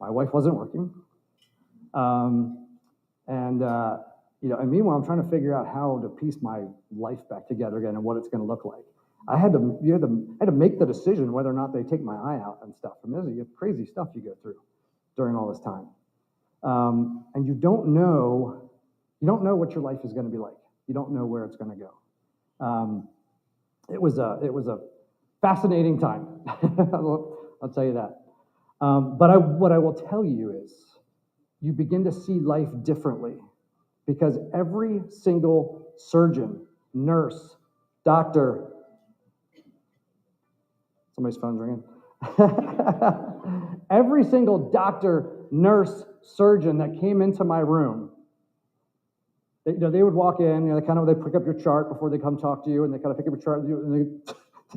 My wife wasn't working. And meanwhile, I'm trying to figure out how to piece my life back together again and what it's going to look like. I had to make the decision whether or not they take my eye out and stuff. There's crazy stuff you go through during all this time. And you don't know what your life is going to be like. You don't know where it's going to go. It was a fascinating time. I'll tell you that. But what I will tell you is, you begin to see life differently, because every single surgeon, nurse, doctor, somebody's phone's ringing. Every single doctor, nurse, surgeon that came into my room, they would walk in, they pick up your chart before they come talk to you, and they kind of pick up your chart, and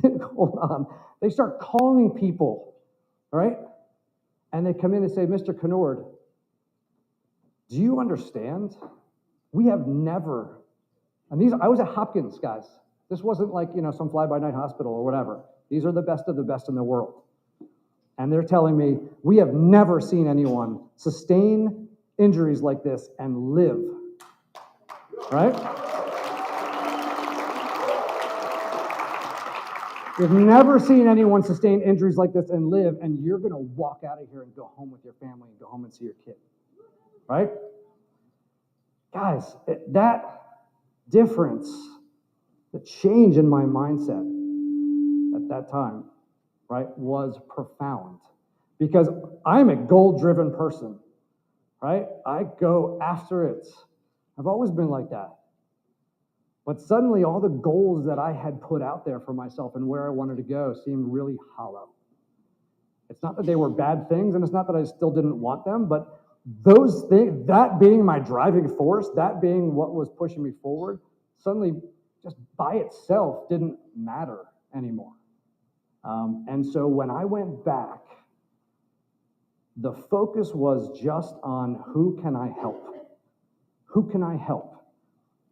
they hold on. They start calling people, all right? And they come in and say, Mr. Conord, do you understand? We have never, I was at Hopkins, guys. This wasn't like, some fly-by-night hospital or whatever. These are the best of the best in the world. And they're telling me, we have never seen anyone sustain injuries like this and live, right? We've never seen anyone sustain injuries like this and live, and you're going to walk out of here and go home with your family and go home and see your kid, right? Guys, that difference, the change in my mindset, at that time, right, was profound. Because I'm a goal-driven person, right? I go after it. I've always been like that. But suddenly all the goals that I had put out there for myself and where I wanted to go seemed really hollow. It's not that they were bad things, and it's not that I still didn't want them, but those things, that being my driving force, that being what was pushing me forward, suddenly just by itself didn't matter anymore. And so when I went back, the focus was just on who can I help? Who can I help?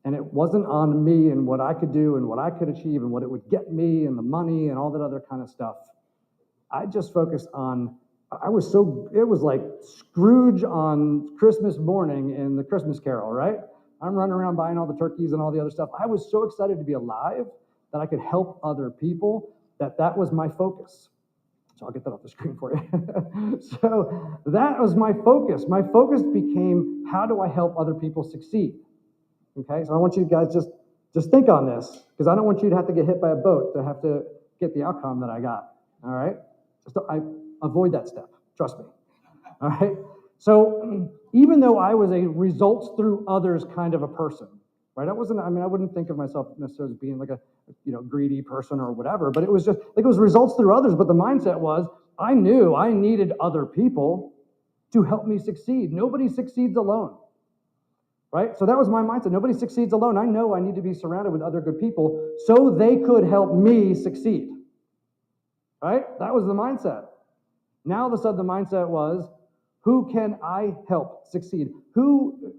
And it wasn't on me and what I could do and what I could achieve and what it would get me and the money and all that other kind of stuff. I just focused on, it was like Scrooge on Christmas morning in the Christmas Carol, right? I'm running around buying all the turkeys and all the other stuff. I was so excited to be alive that I could help other people, that was my focus. So I'll get that off the screen for you. So that was my focus. My focus became, how do I help other people succeed? Okay, so I want you guys just think on this, because I don't want you to have to get hit by a boat to have to get the outcome that I got. All right, I avoid that step. Trust me. All right. So even though I was a results through others kind of a person, right? I wouldn't think of myself necessarily as being like a greedy person or whatever, but it was just like it was results through others. But the mindset was, I knew I needed other people to help me succeed. Nobody succeeds alone. Right? So that was my mindset. Nobody succeeds alone. I know I need to be surrounded with other good people so they could help me succeed. Right? That was the mindset. Now all of a sudden the mindset was, who can I help succeed? Who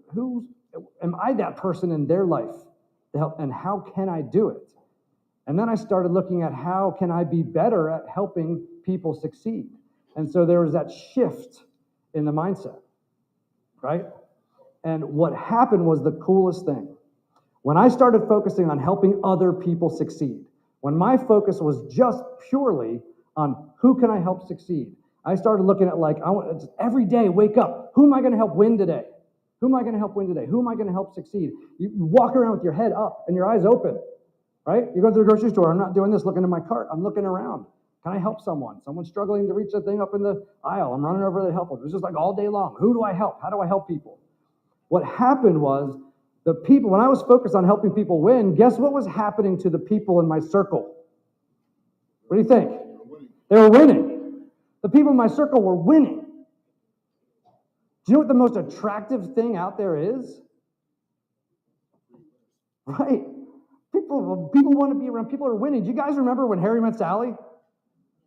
am I that person in their life to help, and how can I do it? And then I started looking at how can I be better at helping people succeed. And so there was that shift in the mindset, right? And what happened was the coolest thing. When I started focusing on helping other people succeed, when my focus was just purely on who can I help succeed, I started looking at I want just every day wake up. Who am I going to help win today? Who am I going to help win today? Who am I going to help succeed? You walk around with your head up and your eyes open, right? You go to the grocery store. I'm not doing this, looking in my cart. I'm looking around. Can I help someone? Someone's struggling to reach the thing up in the aisle. I'm running over to help them. It's just like all day long. Who do I help? How do I help people? What happened was the people, when I was focused on helping people win, guess what was happening to the people in my circle? What do you think? They were winning. The people in my circle were winning. Do you know what the most attractive thing out there is? Right? People want to be around people who are winning. Do you guys remember when Harry Met Sally?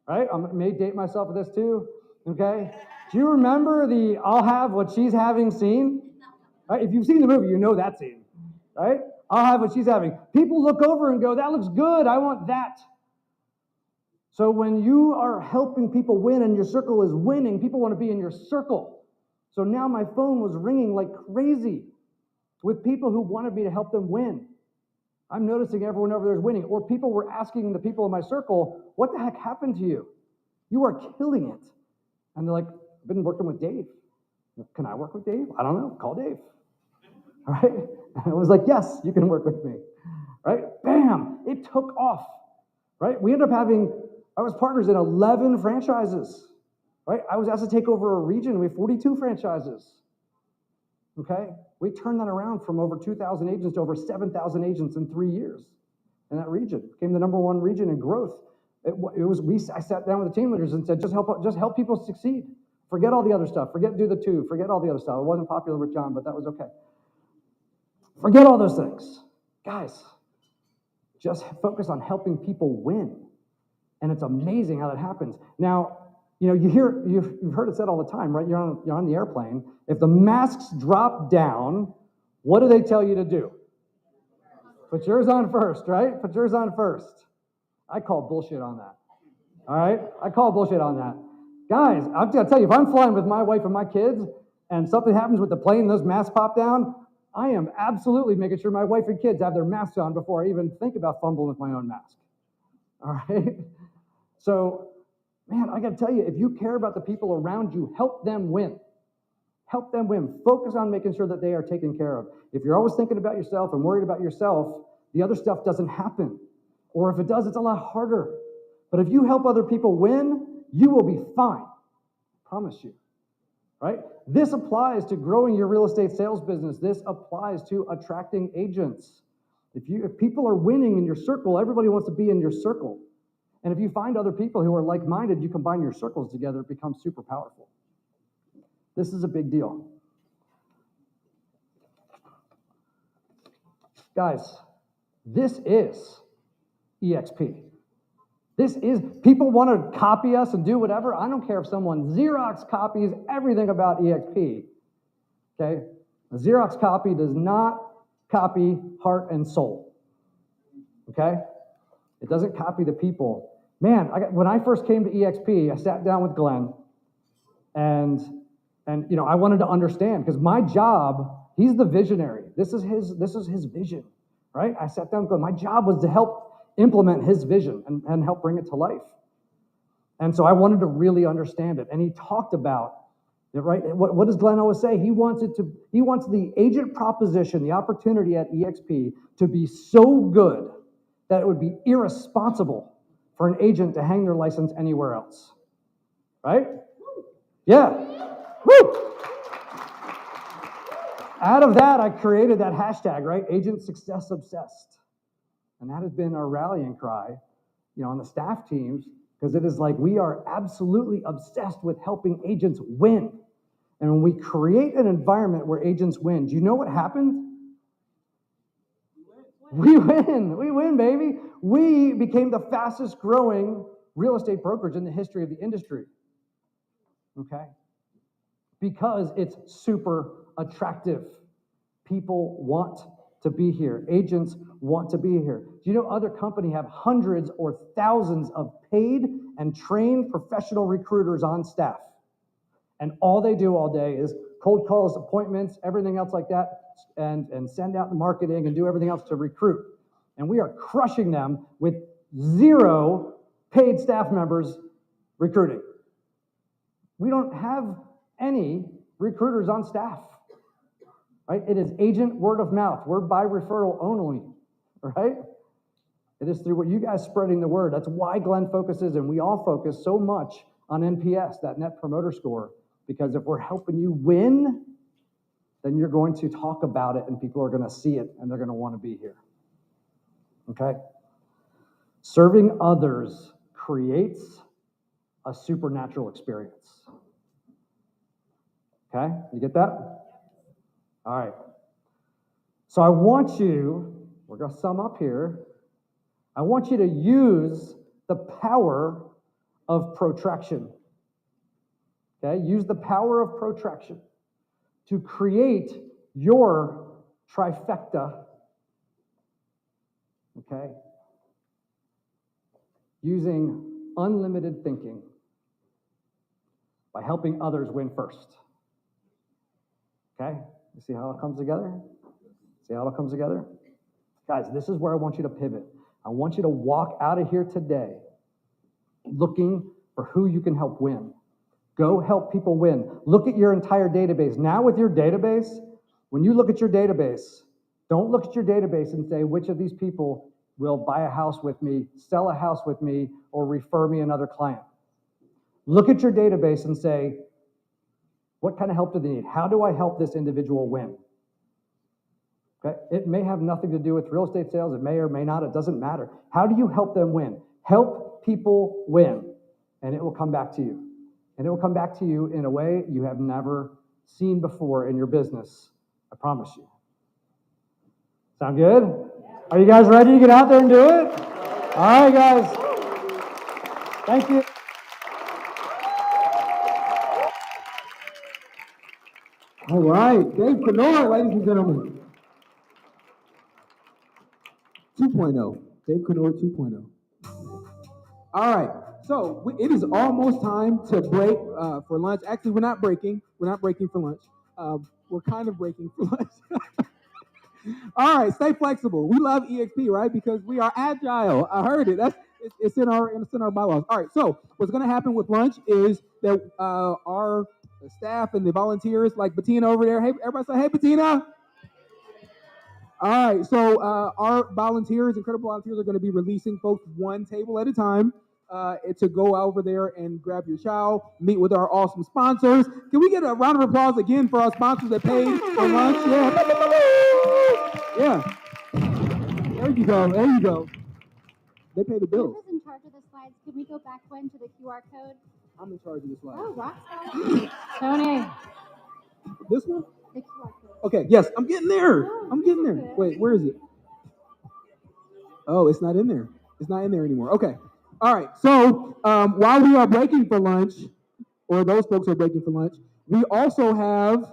Right? I may date myself with this too. Okay? Do you remember the I'll have what she's having scene? Right? If you've seen the movie, you know that scene. Right? I'll have what she's having. People look over and go, that looks good. I want that. So when you are helping people win and your circle is winning, people want to be in your circle. So now my phone was ringing like crazy with people who wanted me to help them win. I'm noticing everyone over there is winning. Or people were asking the people in my circle, what the heck happened to you? You are killing it. And they're like, I've been working with Dave. Can I work with Dave? I don't know. Call Dave. All right? And I was like, yes, you can work with me. Right? Bam! It took off. Right? We ended up I was partners in 11 franchises. Right? I was asked to take over a region. We have 42 franchises. Okay? We turned that around from over 2,000 agents to over 7,000 agents in 3 years in that region. Became the number one region in growth. I sat down with the team leaders and said, just help people succeed. Forget all the other stuff. Do the two. Forget all the other stuff. It wasn't popular with John, but that was okay. Forget all those things. Guys, just focus on helping people win. And it's amazing how that happens. Now, you've heard it said all the time, right? You're on the airplane. If the masks drop down, what do they tell you to do? Put yours on first, right? Put yours on first. I call bullshit on that. All right? I call bullshit on that. Guys, I've got to tell you, if I'm flying with my wife and my kids and something happens with the plane and those masks pop down, I am absolutely making sure my wife and kids have their masks on before I even think about fumbling with my own mask. All right? So, man, I got to tell you, if you care about the people around you, help them win. Help them win. Focus on making sure that they are taken care of. If you're always thinking about yourself and worried about yourself, the other stuff doesn't happen. Or if it does, it's a lot harder. But if you help other people win, you will be fine. Promise you. Right? This applies to growing your real estate sales business. This applies to attracting agents. If people are winning in your circle, everybody wants to be in your circle. And if you find other people who are like-minded, you combine your circles together, it becomes super powerful. This is a big deal. Guys, this is EXP. People want to copy us and do whatever. I don't care if someone Xerox copies everything about EXP, okay? A Xerox copy does not copy heart and soul, okay? It doesn't copy the people. Man, when I first came to EXP, I sat down with Glenn, and I wanted to understand, because my job, he's the visionary. This is his vision, right? I sat down with Glenn. My job was to help implement his vision and help bring it to life. And so I wanted to really understand it. And he talked about it, right? What does Glenn always say? He wants the agent proposition, the opportunity at EXP to be so good that it would be irresponsible for an agent to hang their license anywhere else. Right? Yeah. Woo! Out of that, I created that hashtag, right? Agent Success Obsessed. And that has been our rallying cry, on the staff teams, because it is like we are absolutely obsessed with helping agents win. And when we create an environment where agents win, do you know what happened? We win, baby. We became the fastest growing real estate brokerage in the history of the industry. Okay? Because it's super attractive. People want to be here. Agents want to be here. Do you know other companies have hundreds or thousands of paid and trained professional recruiters on staff? And all they do all day is cold calls, appointments, everything else like that, and send out the marketing and do everything else to recruit. And we are crushing them with 0 paid staff members recruiting. We don't have any recruiters on staff. Right? It is agent word of mouth. We're by referral only, right? It is through what you guys spreading the word. That's why Glenn focuses, and we all focus so much on NPS, that Net Promoter Score, because if we're helping you win, then you're going to talk about it, and people are going to see it, and they're going to want to be here. Okay? Serving others creates a supernatural experience. Okay? You get that? All right. So I want you, we're going to sum up here. I want you to use the power of protraction. Okay? Use the power of protraction to create your trifecta. Okay? Using unlimited thinking by helping others win first. Okay? You see how it comes together? See how it comes together? Guys, this is where I want you to pivot. I want you to walk out of here today looking for who you can help win. Go help people win. Look at your entire database. Now with your database, when you look at your database, don't look at your database and say, which of these people will buy a house with me, sell a house with me, or refer me another client. Look at your database and say, what kind of help do they need? How do I help this individual win? Okay? It may have nothing to do with real estate sales. It may or may not. It doesn't matter. How do you help them win? Help people win, and it will come back to you. And it will come back to you in a way you have never seen before in your business. I promise you. Sound good? Are you guys ready to get out there and do it? All right, guys. Thank you. All right, Dave Conord, ladies and gentlemen. 2.0, Dave Conord 2.0. All right, so it is almost time to break for lunch. Actually, we're not breaking for lunch. We're kind of breaking for lunch. All right, stay flexible. We love EXP, right? Because we are agile. I heard it. It's in our bylaws. All right, so what's going to happen with lunch is that our staff and the volunteers, like Bettina over there. Hey, everybody say, hey, Bettina. All right, so our volunteers, incredible volunteers, are going to be releasing folks one table at a time to go over there and grab your chow, meet with our awesome sponsors. Can we get a round of applause again for our sponsors that paid for lunch? Yeah. There you go. There you go. They pay the bills. Who's in charge of the slides? Can we go back one to the QR code? I'm in charge of this slide. Oh, rockstar. Tony. This one? The QR code. Okay, yes, I'm getting there. Oh, I'm getting there. okay. Wait, where is it? Oh, it's not in there. It's not in there anymore. Okay. All right. So while we are breaking for lunch, or those folks are breaking for lunch, we also have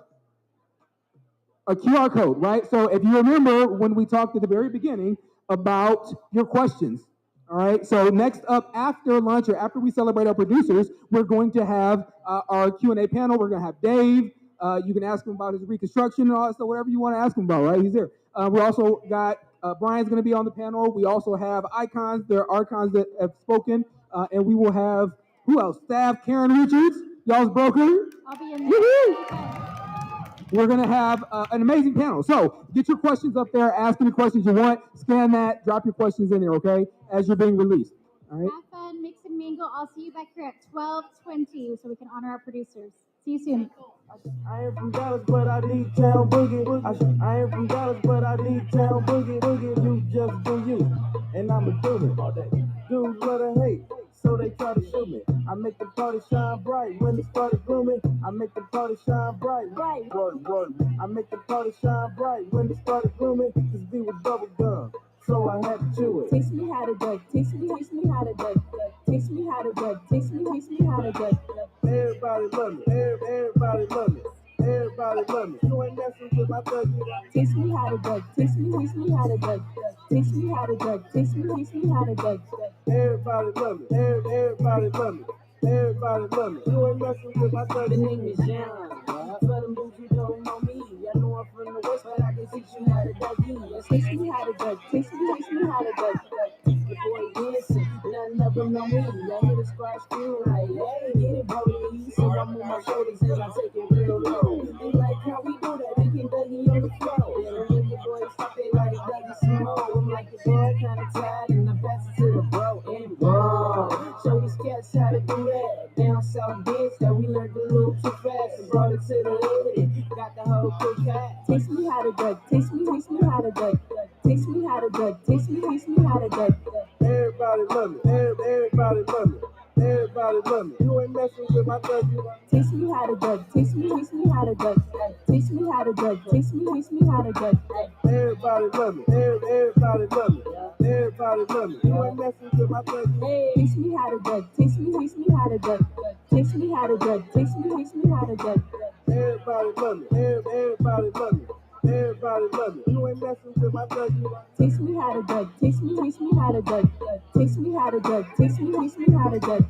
a QR code, right? So if you remember when we talked at the very beginning about your questions, all right? So next up after lunch or after we celebrate our producers, we're going to have our Q&A panel. We're going to have Dave. You can ask him about his reconstruction and all that stuff, whatever you want to ask him about, right? He's there. We also got Brian's going to be on the panel. We also have icons. There are icons that have spoken. And we will have, who else? Staff, Karen Richards, y'all's broker. I'll be in there. We're going to have an amazing panel. So get your questions up there. Ask any questions you want. Scan that. Drop your questions in there, okay, as you're being released. All right? Have fun, mix and mingle. I'll see you back here at 12:20 so we can honor our producers. See you soon. I ain't from Dallas, but I need town boogie. I ain't from Dallas, but I need town boogie. You just do you, and I'ma do it all day. Dudes love to hate, so they try to shoot me. I make the party shine bright when it started blooming. I make the party shine bright. Word. I make the party shine bright when it started blooming. This beat was bubble gum, so I had to chew it. Teach me how to duck. Teach me how to duck. Teach me how to duck. Teach me how to duck. Everybody love me. Everybody love me. Everybody love me. You ain't messing with my thuggy. Teach me how to duck. Teach me how to duck. Teach me how to duck. Teach me how to duck. Everybody love me. Everybody love me. Everybody love me. You ain't messing with my The thuggy. name is John. For them dudes who don't know me, I know I'm from the west, but I can teach you how to duck. Teach me how to duck. Teach me how to duck. The boy dancing, none of them know me. I hear the squad scream like, hey, get it, Brody. So I'm on my shoulders and I take it real low. They like how we do that, we can Dougie on the floor. And when the boys stop, they like Dougie slow. I'm like the boy kinda tired and I pass it to the bro and bro. Show these cats how to do that. Down south dance that we learned a little too fast and brought it to the hood. Got the whole crew cat. Teach me how to duck. Teach me how to duck. Teach me how to duck. Teach me how to duck. Everybody love me. Everybody love me. Everybody love me. You ain't messing with my thuggy. Teach me how to duck. Teach me how to duck. Teach me how to duck. Teach me how to duck. Everybody love me. Everybody love me. Everybody love me. You ain't messing with my thuggy. Teach me how to duck. Teach me how to duck. Teach me how to duck. Teach me how to duck. Everybody love me. Everybody love me. Everybody love me. You ain't messing with my thuggy. Teach me how to duck. Teach me how to duck. Teach me how to duck. Teach me how to duck.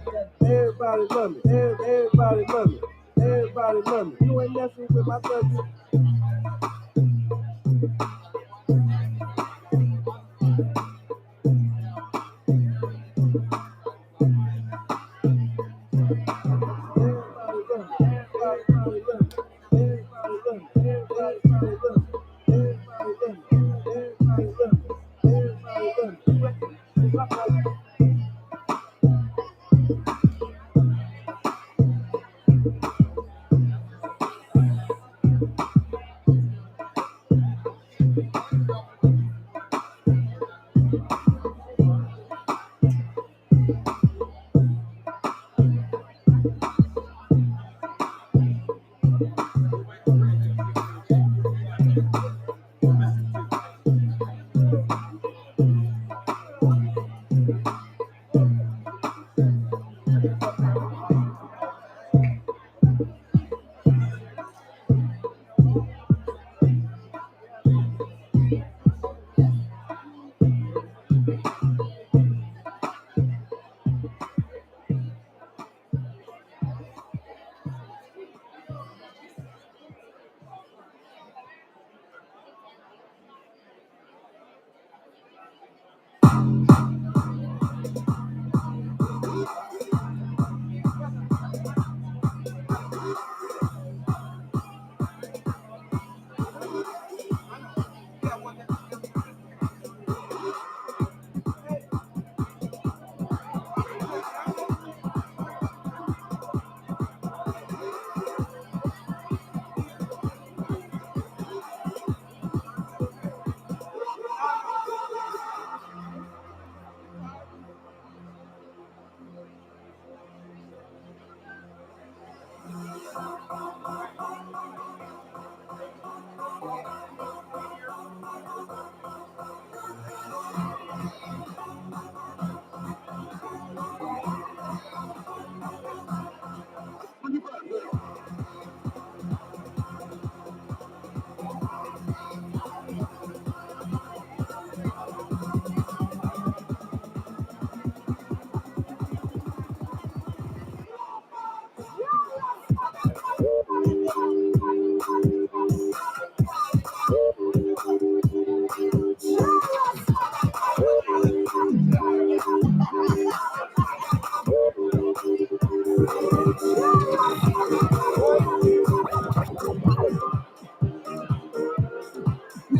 Everybody love me. Everybody love me. Everybody love me. You ain't messing with my thuggy.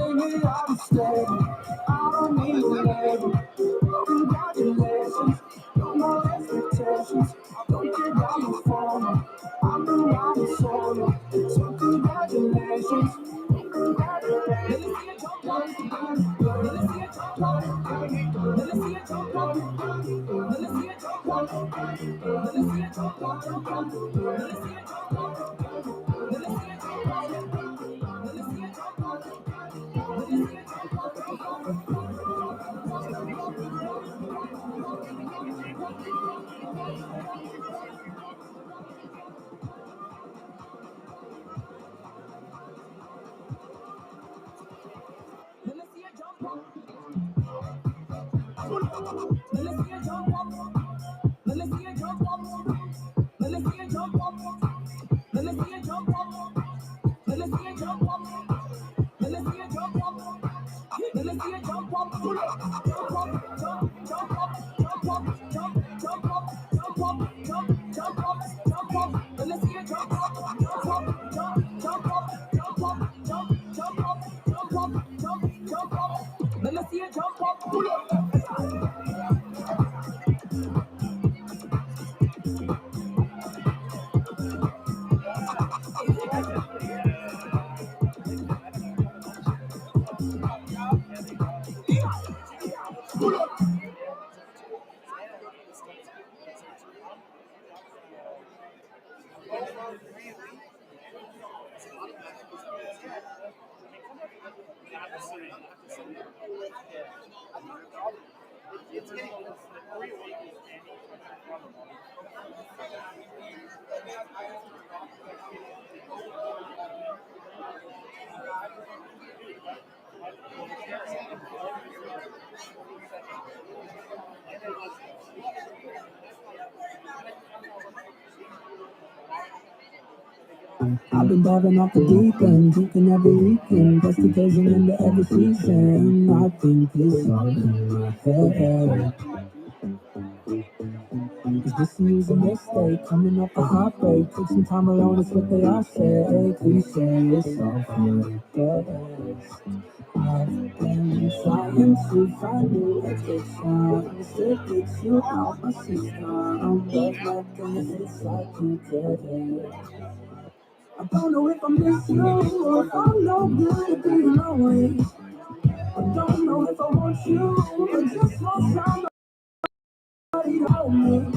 baby, I'll be steady. I don't need a label. Congratulations, no more expectations. Don't think I'm a foreigner. I'm the one who's solo. So congratulations. I've been diving off the deep end, drinking every weekend, just because I'm into every season. I think it's all in my head. Is this an easy mistake? Coming off a heartbreak, take some time alone, it's what they all say. Cliche, it's all for the best. I've been trying to find new addiction, to get you out my system, but nothing is like you did. I don't know if I miss you or if I'm no good at being lonely. I don't know if I want you or just want somebody to hold me.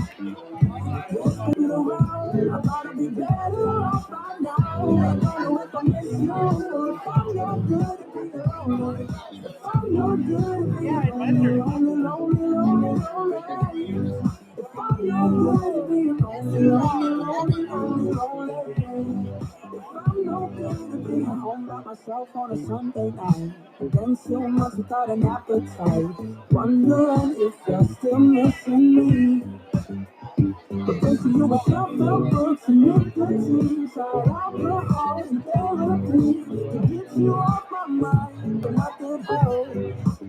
Just spin around, I gotta be better off by now. I don't know if I miss you or if I'm no good at being lonely. If I'm no good at being lonely. If I'm no good at being lonely. I'm no good at being home by myself on a Sunday night. Been so much without an appetite. Wondering if you're still missing me. But then see you with self-help books and nicotine. Tried alcohol and therapy to get you off my mind, but nothing helps.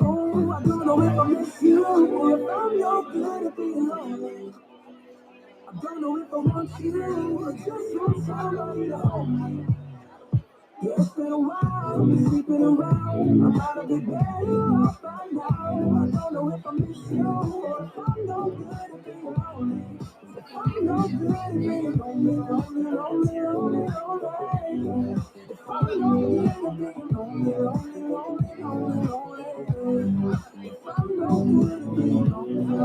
Oh, I don't know if I miss you or if I'm no good at being lonely. I don't know if I want you or just want somebody to hold me. Yeah, it's been a while, I've been sleeping around. I gotta be better off by now. I don't know if I miss you or if I'm no good at being lonely. If I'm no good at being lonely. If I'm no good at being lonely. If I'm no good at being lonely. If I'm no good at being lonely.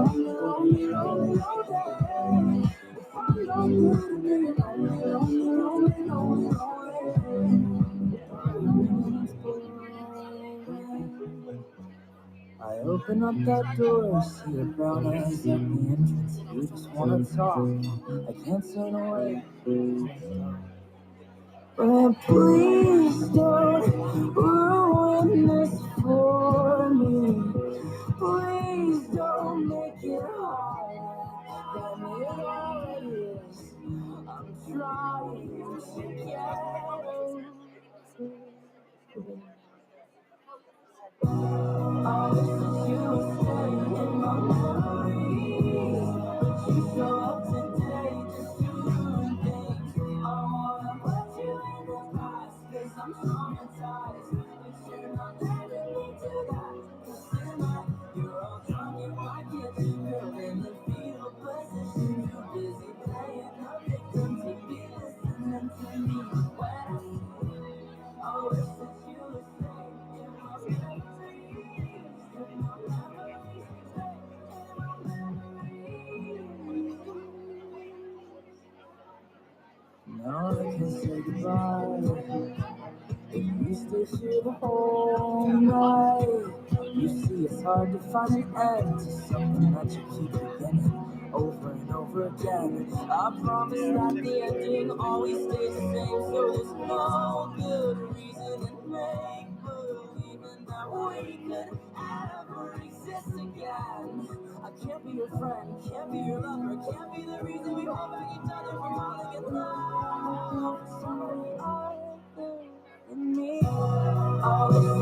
I open up that door, see your brown eyes at the entrance. You just wanna talk, I can't turn away. But please don't ruin this for me. Please don't make it harder than it already is. I'm trying to get over. I wish that you would stay in my memories. But you show up today just doing things. I wanna put you in the past, 'cause I'm traumatized. But you're goodbye. If we stay here the whole night, you see it's hard to find an end to something that you keep beginning over and over again. I promise that the ending always stays the same, so there's no good reason to make believing that we could ever exist again. I can't be your friend, can't be your lover, can't be the reason we hold back each other from falling in love. Somebody out there in me. All the